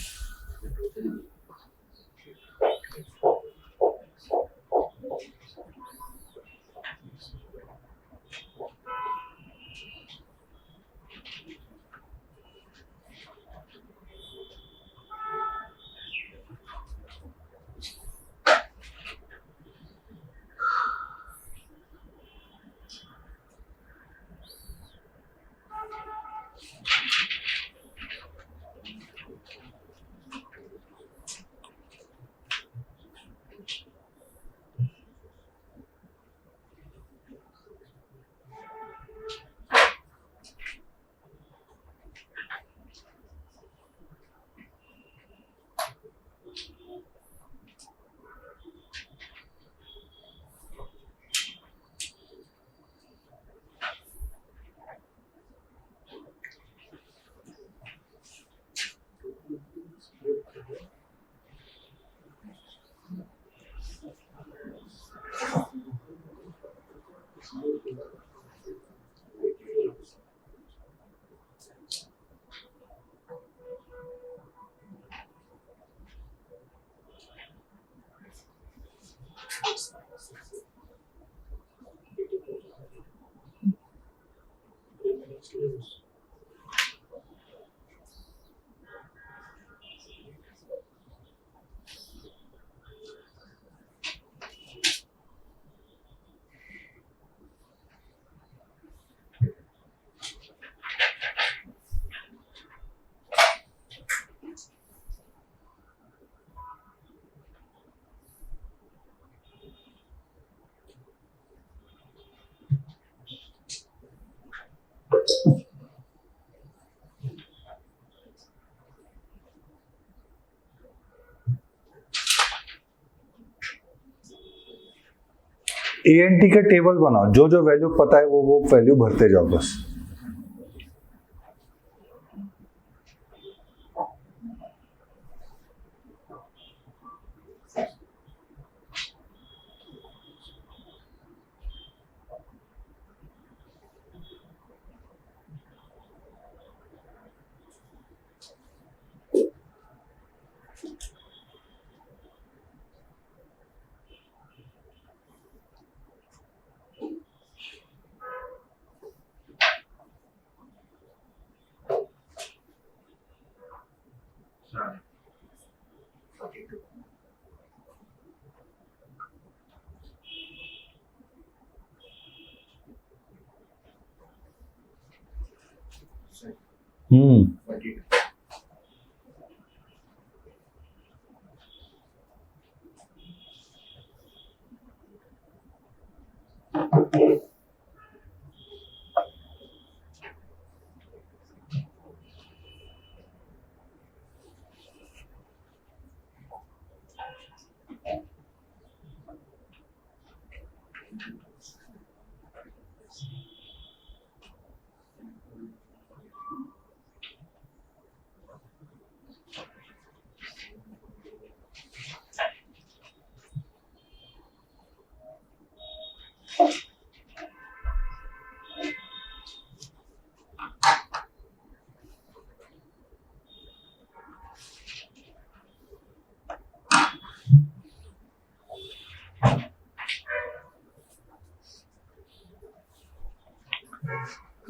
ANT का टेबल बनाओ, जो जो वैल्यू पता है वो वैल्यू भरते जाओ बस।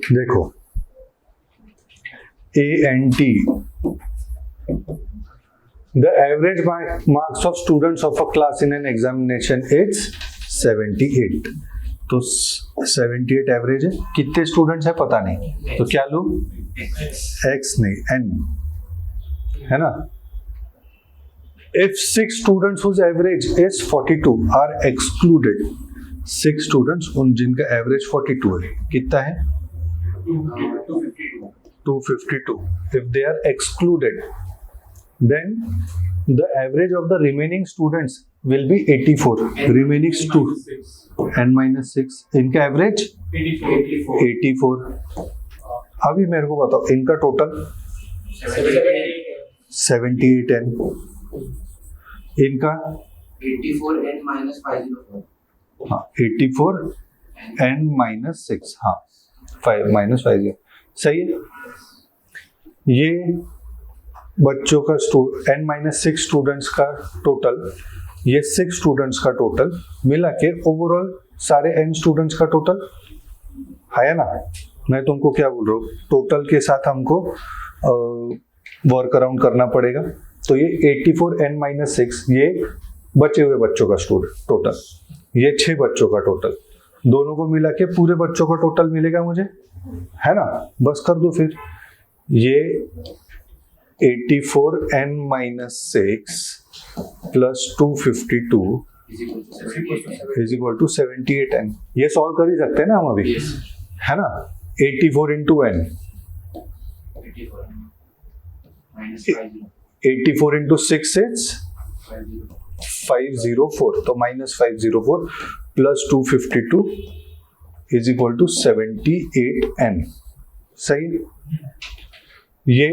देखो ANT, the average marks of students of a class in an examination is 78। तो 78 एवरेज है, कितने स्टूडेंट्स है पता नहीं, तो क्या लूं, x नहीं n, है ना। If 6 students whose average is 42 are excluded, 6 students उन जिनका एवरेज 42 है, कितना है 252। If they are excluded, then the average of the remaining students will be 84। remaining n minus 6, इनका एवरेज 84। अभी मेरे को बताओ इनका टोटल 78n, इनका 84n minus 504। हाँ 84n minus 6, हाँ 5 minus 5, सही है। ये बच्चों का n minus 6 स्टूडेंट्स का टोटल, ये 6 स्टूडेंट्स का टोटल मिला के ओवरऑल सारे n स्टूडेंट्स का टोटल है ना। मैं तुमको क्या बोल रहा हूँ, टोटल के साथ हमको वर्क अराउंड करना पड़ेगा। तो ये 84n minus 6 ये बचे हुए बच्चों का स्टूडेंट टोटल, ये 6 बच्चों का टोटल, दोनों को मिला के पूरे बच्चों का टोटल मिलेगा मुझे, है ना। बस कर दो फिर, ये 84n minus 6 plus 252 is equal to 78n। ये सॉल्व कर ही सकते हैं ना हम अभी, है ना। 84 into n, 84 into 6 is 504, तो minus 504 plus 252 is equal to 78n, सही। ये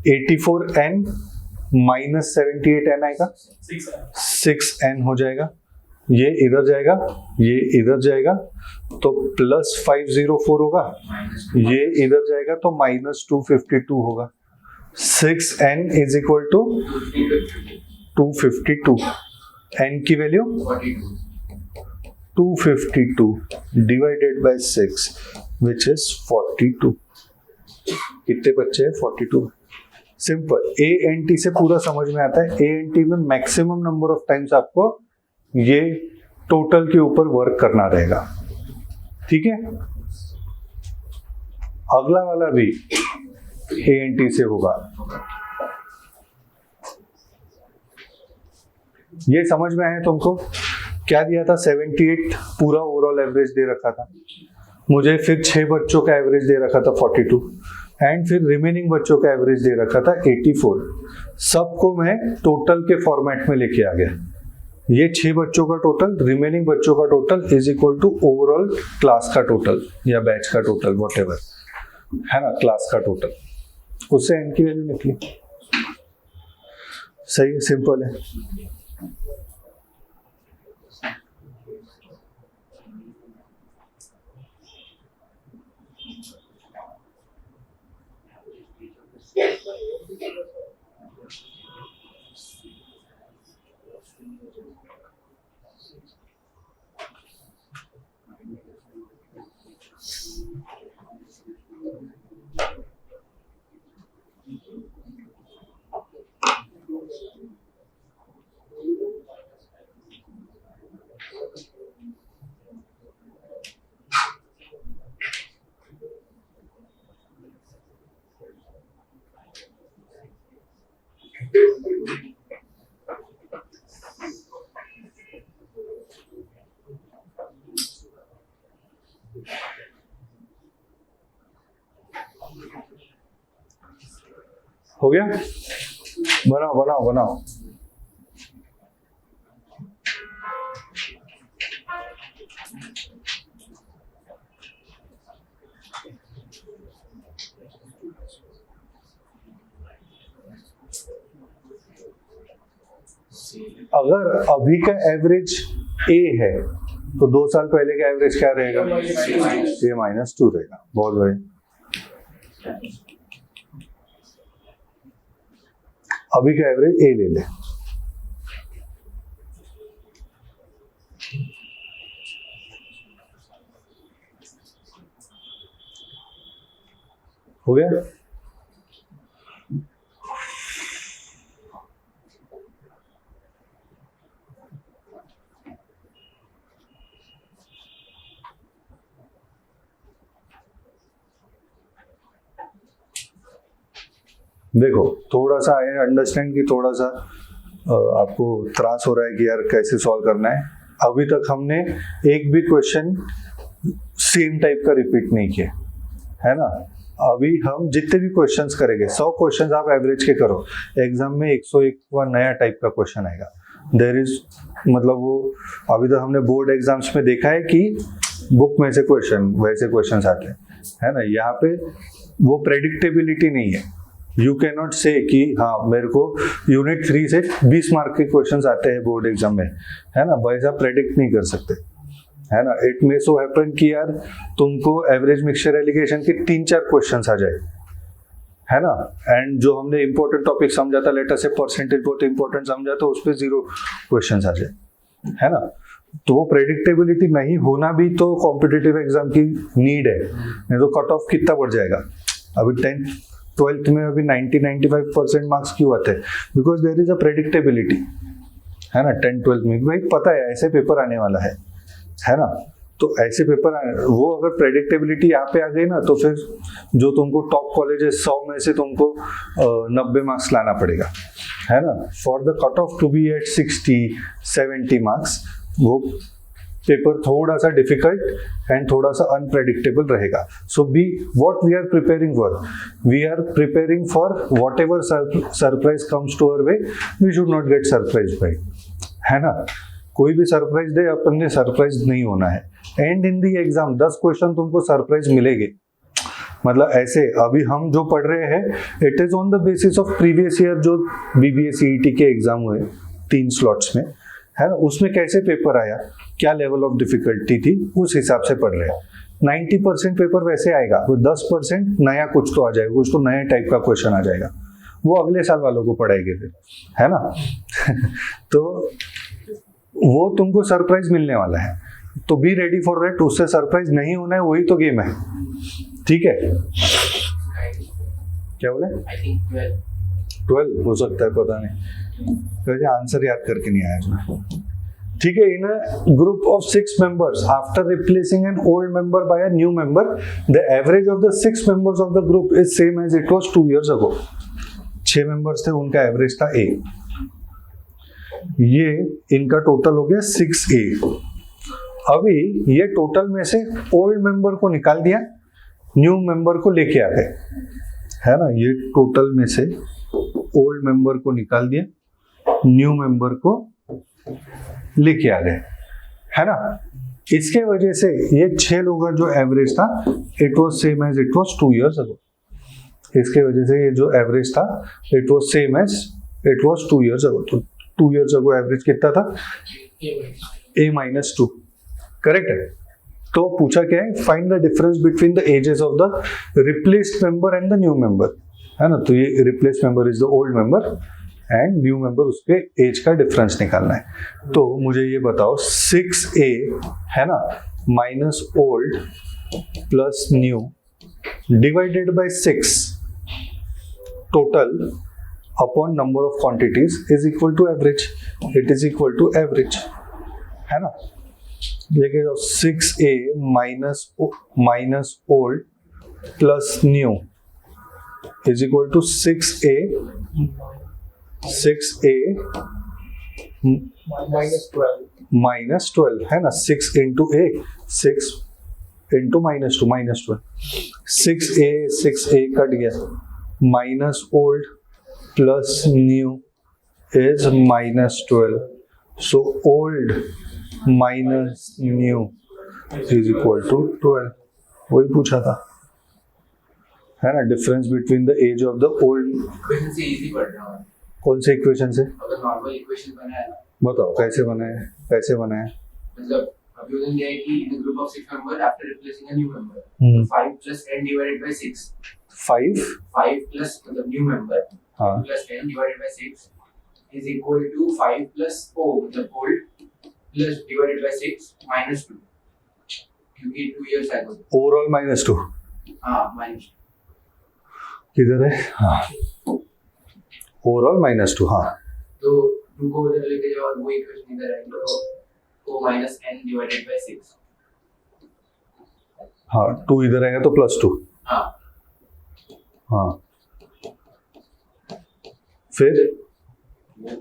84n minus 78n आएगा, 6n हो जाएगा, ये इधर जाएगा, ये इधर जाएगा, तो प्लस 504 होगा, ये इधर जाएगा तो माइनस 252 होगा। 6n is equal to 252, n की value 252 divided by 6 which is 42। कितने बच्चे हैं 42। सिंपल, ANT से पूरा समझ में आता है। ANT में मैक्सिमम नंबर ऑफ टाइम्स आपको ये टोटल के ऊपर वर्क करना रहेगा, ठीक है। अगला वाला भी ANT से होगा। ये समझ में आया तुमको? क्या दिया था, 78 पूरा ओवरऑल एवरेज दे रखा था मुझे, फिर 6 बच्चों का एवरेज दे रखा था 42, एंड फिर रिमेनिंग बच्चों का एवरेज दे रखा था 84। सबको मैं टोटल के फॉर्मेट में लेके आ गया, ये 6 बच्चों का टोटल, रिमेनिंग बच्चों का total is equal to overall class का टोटल या बैच का टोटल, व्हाटएवर, है ना, क्लास का टोटल। उससे n की वैल्यू निकली। सही है, सिंपल है। हो गया? बनाओ बनाओ बनाओ। अगर अभी का एवरेज ए है तो 2 साल पहले का एवरेज क्या रहेगा? ये -2 रहेगा। बहुत बढ़िया। अभी का एवरेज ए ले ले। हो गया? देखो, थोड़ा सा आई अंडरस्टैंड कि थोड़ा सा आपको त्रास हो रहा है कि यार कैसे सॉल्व करना है। अभी तक हमने एक भी क्वेश्चन सेम टाइप का रिपीट नहीं किया, है ना। अभी हम जितने भी क्वेश्चंस करेंगे, 100 क्वेश्चंस आप एवरेज के करो, एग्जाम में 101 नया टाइप का क्वेश्चन आएगा। देयर इज मतलब वो अभी तक हमने बोर्ड एग्जाम्स में देखा है कि बुक में से क्वेश्चन वैसे क्वेश्चन आते हैं, है ना। यहाँ पे वो प्रेडिक्टेबिलिटी नहीं है। यू कैन नॉट से कि हाँ मेरे को यूनिट 3 से 20 मार्क के क्वेश्चंस आते हैं बोर्ड एग्जाम में, है ना, वैसा प्रेडिक्ट नहीं कर सकते, है ना। इट मे सो हैपन कि यार तुमको एवरेज मिक्सचर एलिगेशन के 3-4 क्वेश्चंस आ जाए, है ना। एंड जो हमने इंपॉर्टेंट टॉपिक समझा था, लेटर से परसेंटेज बहुत इंपॉर्टेंट समझा था, उस पर 0 क्वेश्चंस आ जाए, है ना। तो वो प्रेडिक्टेबिलिटी नहीं होना भी तो कॉम्पिटिटिव एग्जाम की नीड है, नहीं तो कट ऑफ कितना बढ़ जाएगा। अभी 10th-12th में अभी 90-95% मार्क्स क्यों आते हैं? Because there is a predictability, है ना। 10th-12th में भाई पता है ऐसे पेपर आने वाला है ना। तो ऐसे पेपर वो अगर प्रेडिक्टेबिलिटी यहाँ पे आ गई ना, तो फिर जो तुमको टॉप कॉलेजेस 100 में से तुमको 90 मार्क्स लाना पड़ेगा, है ना। For the cut off to be at 60-70 marks, वो पेपर थोड़ा सा डिफिकल्ट एंड थोड़ा सा अनप्रेडिक्टेबल रहेगा। So be what we are preparing for, we are preparing for whatever surprise comes to our way, we should not get surprise by, है ना। कोई भी सरप्राइज दे, अपन ने सरप्राइज नहीं होना है। And in the exam 10 question तुमको surprise मिलेंगे। मतलब ऐसे अभी हम जो पढ़ रहे हैं, it is on the basis of previous year जो BBA CET के एग्जाम हुए 3 स्लॉट्स में, है ना। उसमें कैसे पेपर आया, क्या लेवल ऑफ डिफिकल्टी थी, उस हिसाब से पढ़ रहे हैं। 90% पेपर वैसे आएगा, वो 10% नया कुछ तो आ जाएगा, कुछ तो नया टाइप का क्वेश्चन आ जाएगा, वो अगले साल वालों को पढ़ाएंगे फिर, है ना। तो वो तुमको सरप्राइज मिलने वाला है, तो बी रेडी फॉर दैट। उससे सरप्राइज नहीं होना है, वही तो गेम है, ठीक है। क्या बोले? 12 हो सकता है, पता नहीं, तो आंसर याद करके नहीं आया जो, ठीक है। In a group of 6 members after replacing an old member by a new member, the average of the 6 members of the group is same as it was 2 years ago। 6 members थे, उनका average था A। ये इनका total हो गया 6A। अभी ये total में से ओल्ड मेंबर को निकाल दिया, न्यू मेंबर को लेके आ गए, है ना। ये टोटल में से ओल्ड मेंबर को निकाल दिया, न्यू मेंबर को लेके आ गए, है ना। इसके वजह से ये 6 लोगों का जो एवरेज था it was same as it was 2 years ago. इसके वजह से ये जो एवरेज था it was same as it was 2 years ago. तो 2 years अगो एवरेज कितना था? A-2। करेक्ट है। तो पूछा क्या है, find the difference between the ages of the replaced member and the new member, है ना। तो ये replaced member is the old member and new member, उसके एज का डिफरेंस निकालना है। तो मुझे ये बताओ 6A है ना minus old plus new divided by 6 total upon number of quantities is equal to average. It is equal to average, है ना। देखिए 6A minus old plus new is equal to 6A minus 12, है ना। 6 into A, 6 into -2 -12। 6A cut गया, minus old plus new is -12। So old minus new is equal to 12। वही पूछा था, है ना, difference between the age of the old. Equation से easy पढ़ रहा हूँ। कौन से इक्वेशन से? अगर नॉर्मल इक्वेशन बनाया ना, बताओ कैसे बनाए, कैसे बनाए? मतलब अभी उन्होंने क्या है कि इन a group of 6 member after replacing a new member, hmm. 5 plus n divided by 6, 5 plus मतलब new member हाँ 2 plus n divided by 6 is equal to 5 plus O मतलब old plus divided by 6 minus 2, क्योंकि 2 years ago। Overall -2 हाँ minus किधर है? हाँ overall -2 हाँ। तो 2 को उधर लेके जाओ और वो इक्वेशन इधर आएगी तो O minus n divided by 6। हाँ 2 इधर आएगा तो +2। हाँ हाँ फिर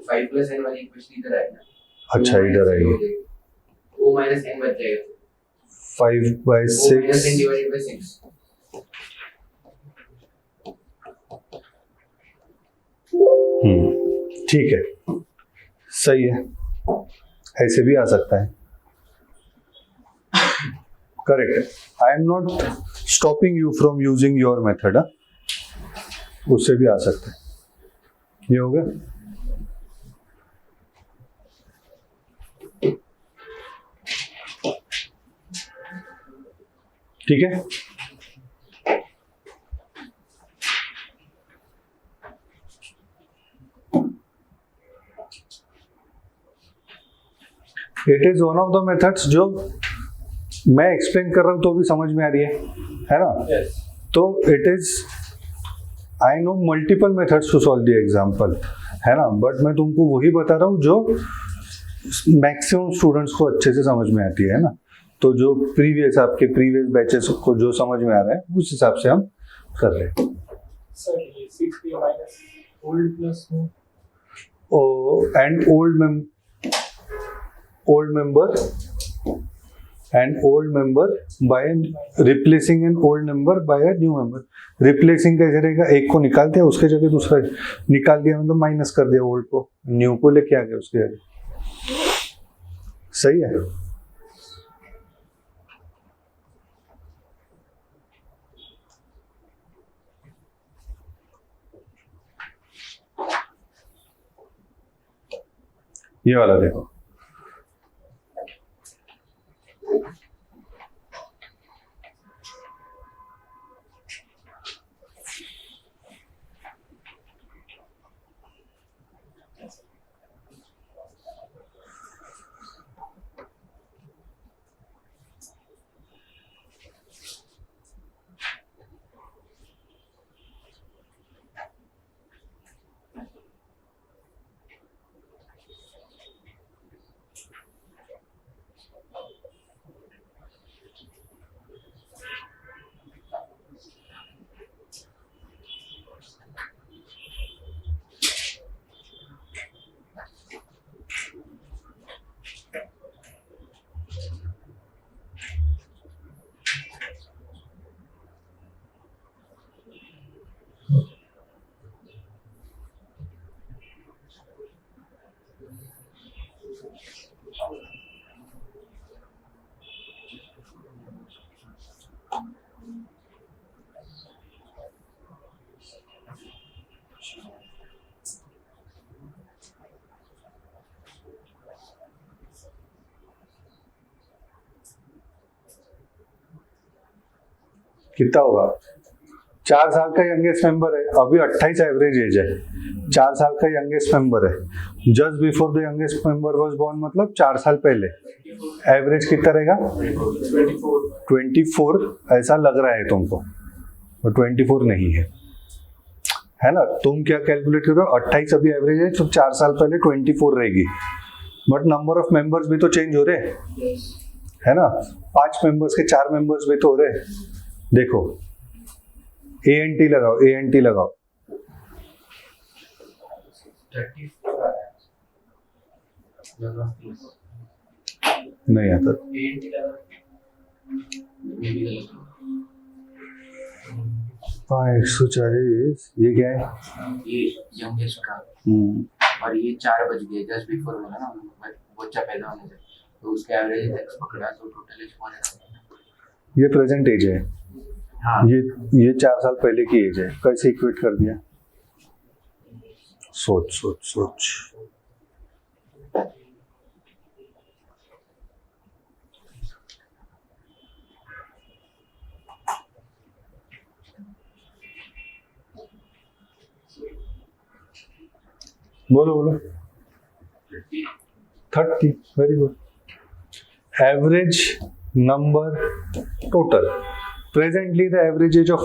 5 plus n वाली इक्वेशन इधर आएगा। अच्छा इधर आएगी O minus n बच जाएगा। 5/6 O minus n divided by 6। ठीक है, सही है, ऐसे भी आ सकता है। करेक्ट है। आई am not stopping you from using your method, उससे भी आ सकता है। ये हो गया। ठीक है। It is one of the methods जो मैं एक्सप्लेन कर रहा हूं तो भी समझ में आ रही है ना। Yes. तो it is I know multiple methods to solve the example, है ना, बट मैं तुमको वही बता रहा हूँ जो मैक्सिमम स्टूडेंट्स को अच्छे से समझ में आती है ना। तो जो आपके प्रीवियस बैचेस को जो समझ में आ रहा है उस हिसाब से हम कर रहे हैं। Sir, 6A minus old plus new. And old member by replacing an old member by a new member। Replacing कैसे रहेगा? एक को निकाल दिया, उसके जगह दूसरा निकाल दिया, मतलब माइनस कर दिया ओल्ड को, न्यू को लेके आ गया उसके आगे। सही है। ये वाला देखो, कितना होगा? 4 साल का यंगेस्ट मेंबर है, अभी 28 एवरेज एज है, 4 साल का यंगेस्ट मेंबर है, just before the youngest member was born मतलब 4 साल पहले। एवरेज कितना रहेगा? 24 ऐसा लग रहा है तुमको, और 24 नहीं है ना? तुम क्या कैलकुलेट कर रहे हो? 28 अभी एवरेज है, तो 4 साल पहले 24 रहेगी, बट नंबर ऑफ मेंबर्स भी तो चेंज हो रहे हैं, है ना? 5 मेंबर्स के 4 मेंबर्स भी तो हो रहे हैं। देखो ANT लगाओ, ANT लगाओ, 34 आ रहा है लगा नहीं आता। ANT लगा ये भी गलत हाँ 140, ये क्या है? ये यंगेस्ट का और ये 4 बज गए जस्ट बिफोर बोला ना बच्चा पैदा होने से, तो उसका एवरेज एक्स पकड़ा तो टोटल एज 1 ये प्रेजेंट एज है। हाँ ये 4 साल पहले की एज है, कैसे इक्वेट कर दिया? सोच सोच सोच। बोलो बोलो। 30, very good. Average number total, presently the average age of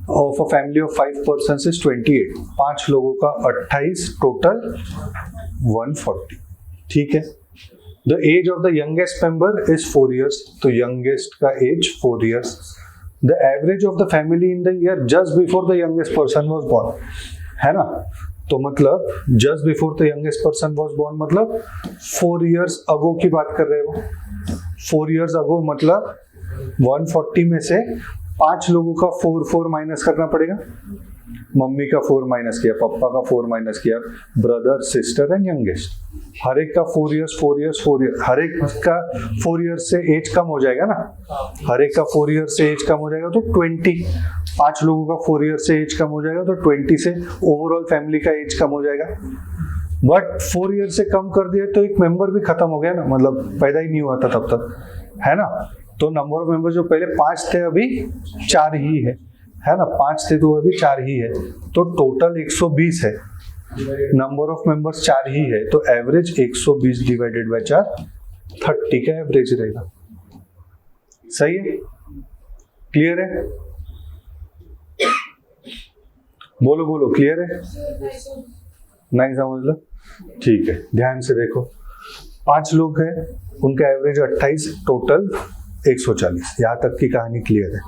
a family of 5 persons is 28, 5 लोगों का 28, टोटल 140, ठीक है। The age of the youngest member is 4 years, तो यंगेस्ट का age 4 years। The average of the family in the year just before the youngest person was born, है ना? तो मतलब just before the youngest person was born मतलब 4 years अगो की बात कर रहे हो। 4 years अगो मतलब 140 में से 5 लोगों का 4 माइनस करना पड़ेगा। मम्मी का 4 माइनस किया, पापा का 4 माइनस किया, ब्रदर सिस्टर एंड यंगेस्ट, हर एक का 4 years, 4 years, 4 years, हर एक का 4 years से एज कम हो जाएगा ना, हर एक का 4 years से एज कम हो जाएगा तो 20, 5 लोगों का 4 years से एज कम हो जाएगा तो 20 से ओवरऑल फैमिली का एज कम हो जाएगा। बट 4 years से कम कर दिया तो एक मेंबर भी खत्म हो गया ना, मतलब पैदा ही नहीं हुआ था तब तक, है ना? तो नंबर ऑफ मेंबर जो पहले 5 थे अभी 4 ही है ना? 5 थे तो अभी 4 ही है, तो टोटल 120 है। नंबर ऑफ मेंबर्स 4 ही है, तो एवरेज 120 डिवाइडेड बाय 4, 30 का एवरेज रहेगा। सही है? क्लियर है? बोलो बोलो, क्लियर है? नहीं समझ लो, ठीक है, ध्यान से देखो। 5 लोग हैं, उनका एवरेज 28, टोटल 140, यहाँ तक की कहानी क्लियर है।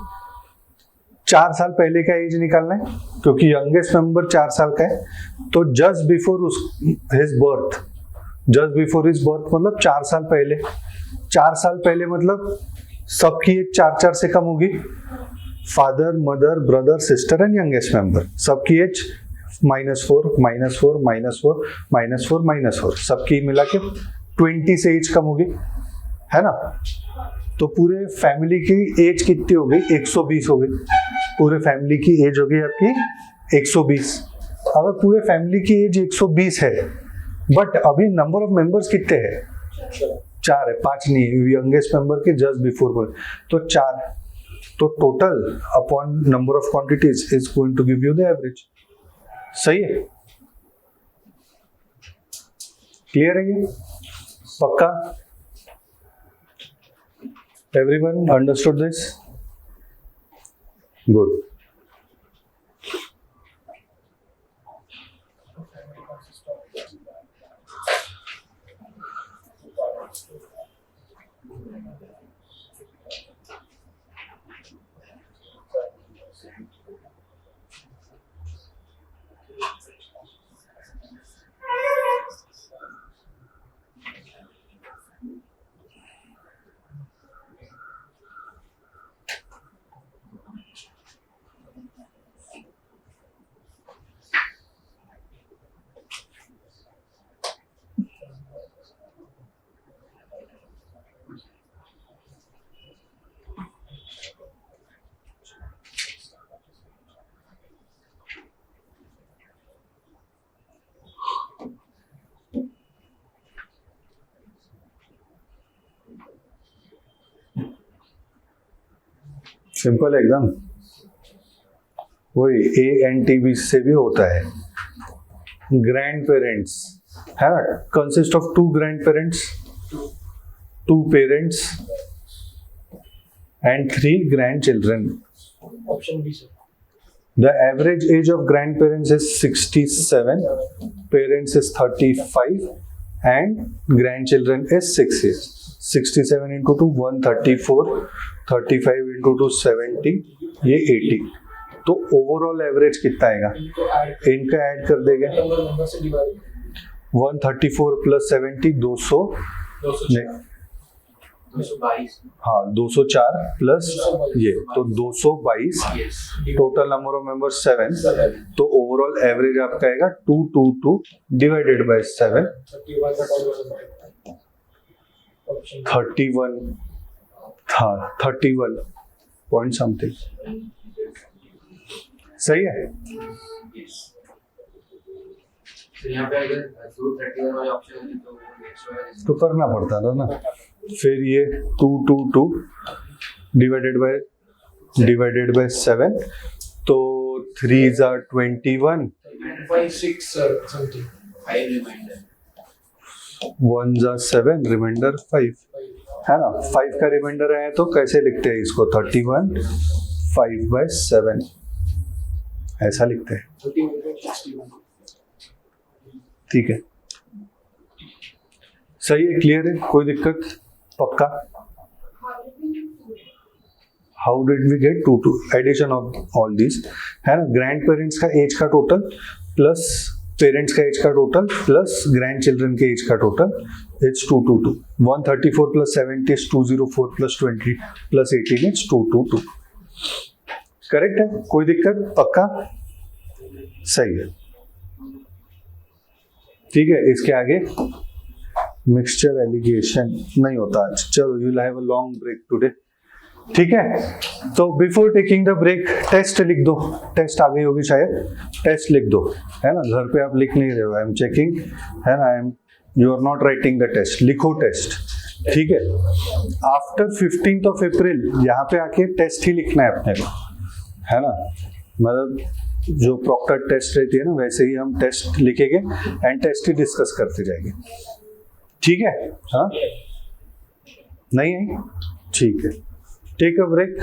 4 साल पहले का एज निकालना है, क्योंकि यंगेस्ट मेंबर 4 साल का है, तो just before his birth, just before his birth मतलब 4 साल पहले, 4 साल पहले मतलब सबकी एज 4 से कम होगी। Father, mother, brother, sister and youngest member, सबकी एज -4, -4, -4, -4, -4, सबकी मिला के 20 से एज कम होगी, है ना? तो पूरे फैमिली की एज कितनी हो गई? 120 हो गई। पूरे फैमिली की एज हो गई आपकी 120। अगर पूरे फैमिली की एज 120 है, बट अभी नंबर ऑफ मेंबर्स कितने हैं? 4 है, 5 नहीं है, यंगेस्ट मेंबर के जस्ट बिफोर बर्थ, तो 4, तो total upon number of quantities is going to give you the average. सही है? क्लियर है ये? पक्का? Everyone understood this? Good. Simple एकदम, वही ANTB से भी होता है। ग्रैंड पेरेंट्स है ना, consist of 2 grandparents, 2 parents and 3 grandchildren. Option B sir. The average age of grandparents is 67, parents is 35, and grandchildren is 6 years. 67 into 2 134, 35 into 2 70, ये 80। तो ओवरऑल एवरेज कितना आएगा? इनको ऐड इनका ऐड कर देंगे, नंबर से डिवाइड 134 प्लस 70 200, 200 नहीं 222 हाँ 204 प्लस ये तो 222। yes total number of members 7, तो ओवरऑल एवरेज आपका आएगा 222 डिवाइडेड बाय 7, 31 था 31 पॉइंट समथिंग। सही है। yes तो यहाँ पे अगर 231 वाले ऑप्शन होते तो नेक्स्ट वाला तो करना पड़ता था ना, फिर ये 222 डिवाइडेड बाय 7, तो 3s are 21, 5 6 something 5 remainder 1s are 7, remainder 5 है ना। 5 का रिमाइंडर आया तो कैसे लिखते हैं इसको? 31 5/7 ऐसा लिखते हैं, 31.61 ठीक है। सही है, क्लियर है, कोई दिक्कत? पक्का? How did we get 2 addition of all this है ना। ग्रैंड पेरेंट्स का एज का टोटल प्लस पेरेंट्स का एज का टोटल प्लस ग्रैंड चिल्ड्रन के एज का total is 222। 134 plus 70 is 204 plus 20 plus 18 is 222। Correct है, कोई दिक्कत? पक्का? सही है, ठीक है। इसके आगे मिक्सचर एलिगेशन नहीं होता आज, चलो you will have a long break today, ठीक है। तो before taking the break test लिख दो, टेस्ट आ गई होगी शायद, टेस्ट लिख दो है ना। घर पे आप लिख नहीं रहे हो, आई एम चेकिंग है ना, you are not writing the test, लिखो टेस्ट, ठीक है। आफ्टर 15th of April यहाँ पे आके टेस्ट ही लिखना है अपने को, है ना। मतलब जो प्रॉक्टर टेस्ट रहती है ना, वैसे ही हम टेस्ट लिखेंगे एंड टेस्ट ही डिस्कस करते जाएंगे, ठीक है। हाँ नहीं है, ठीक है। Take a break,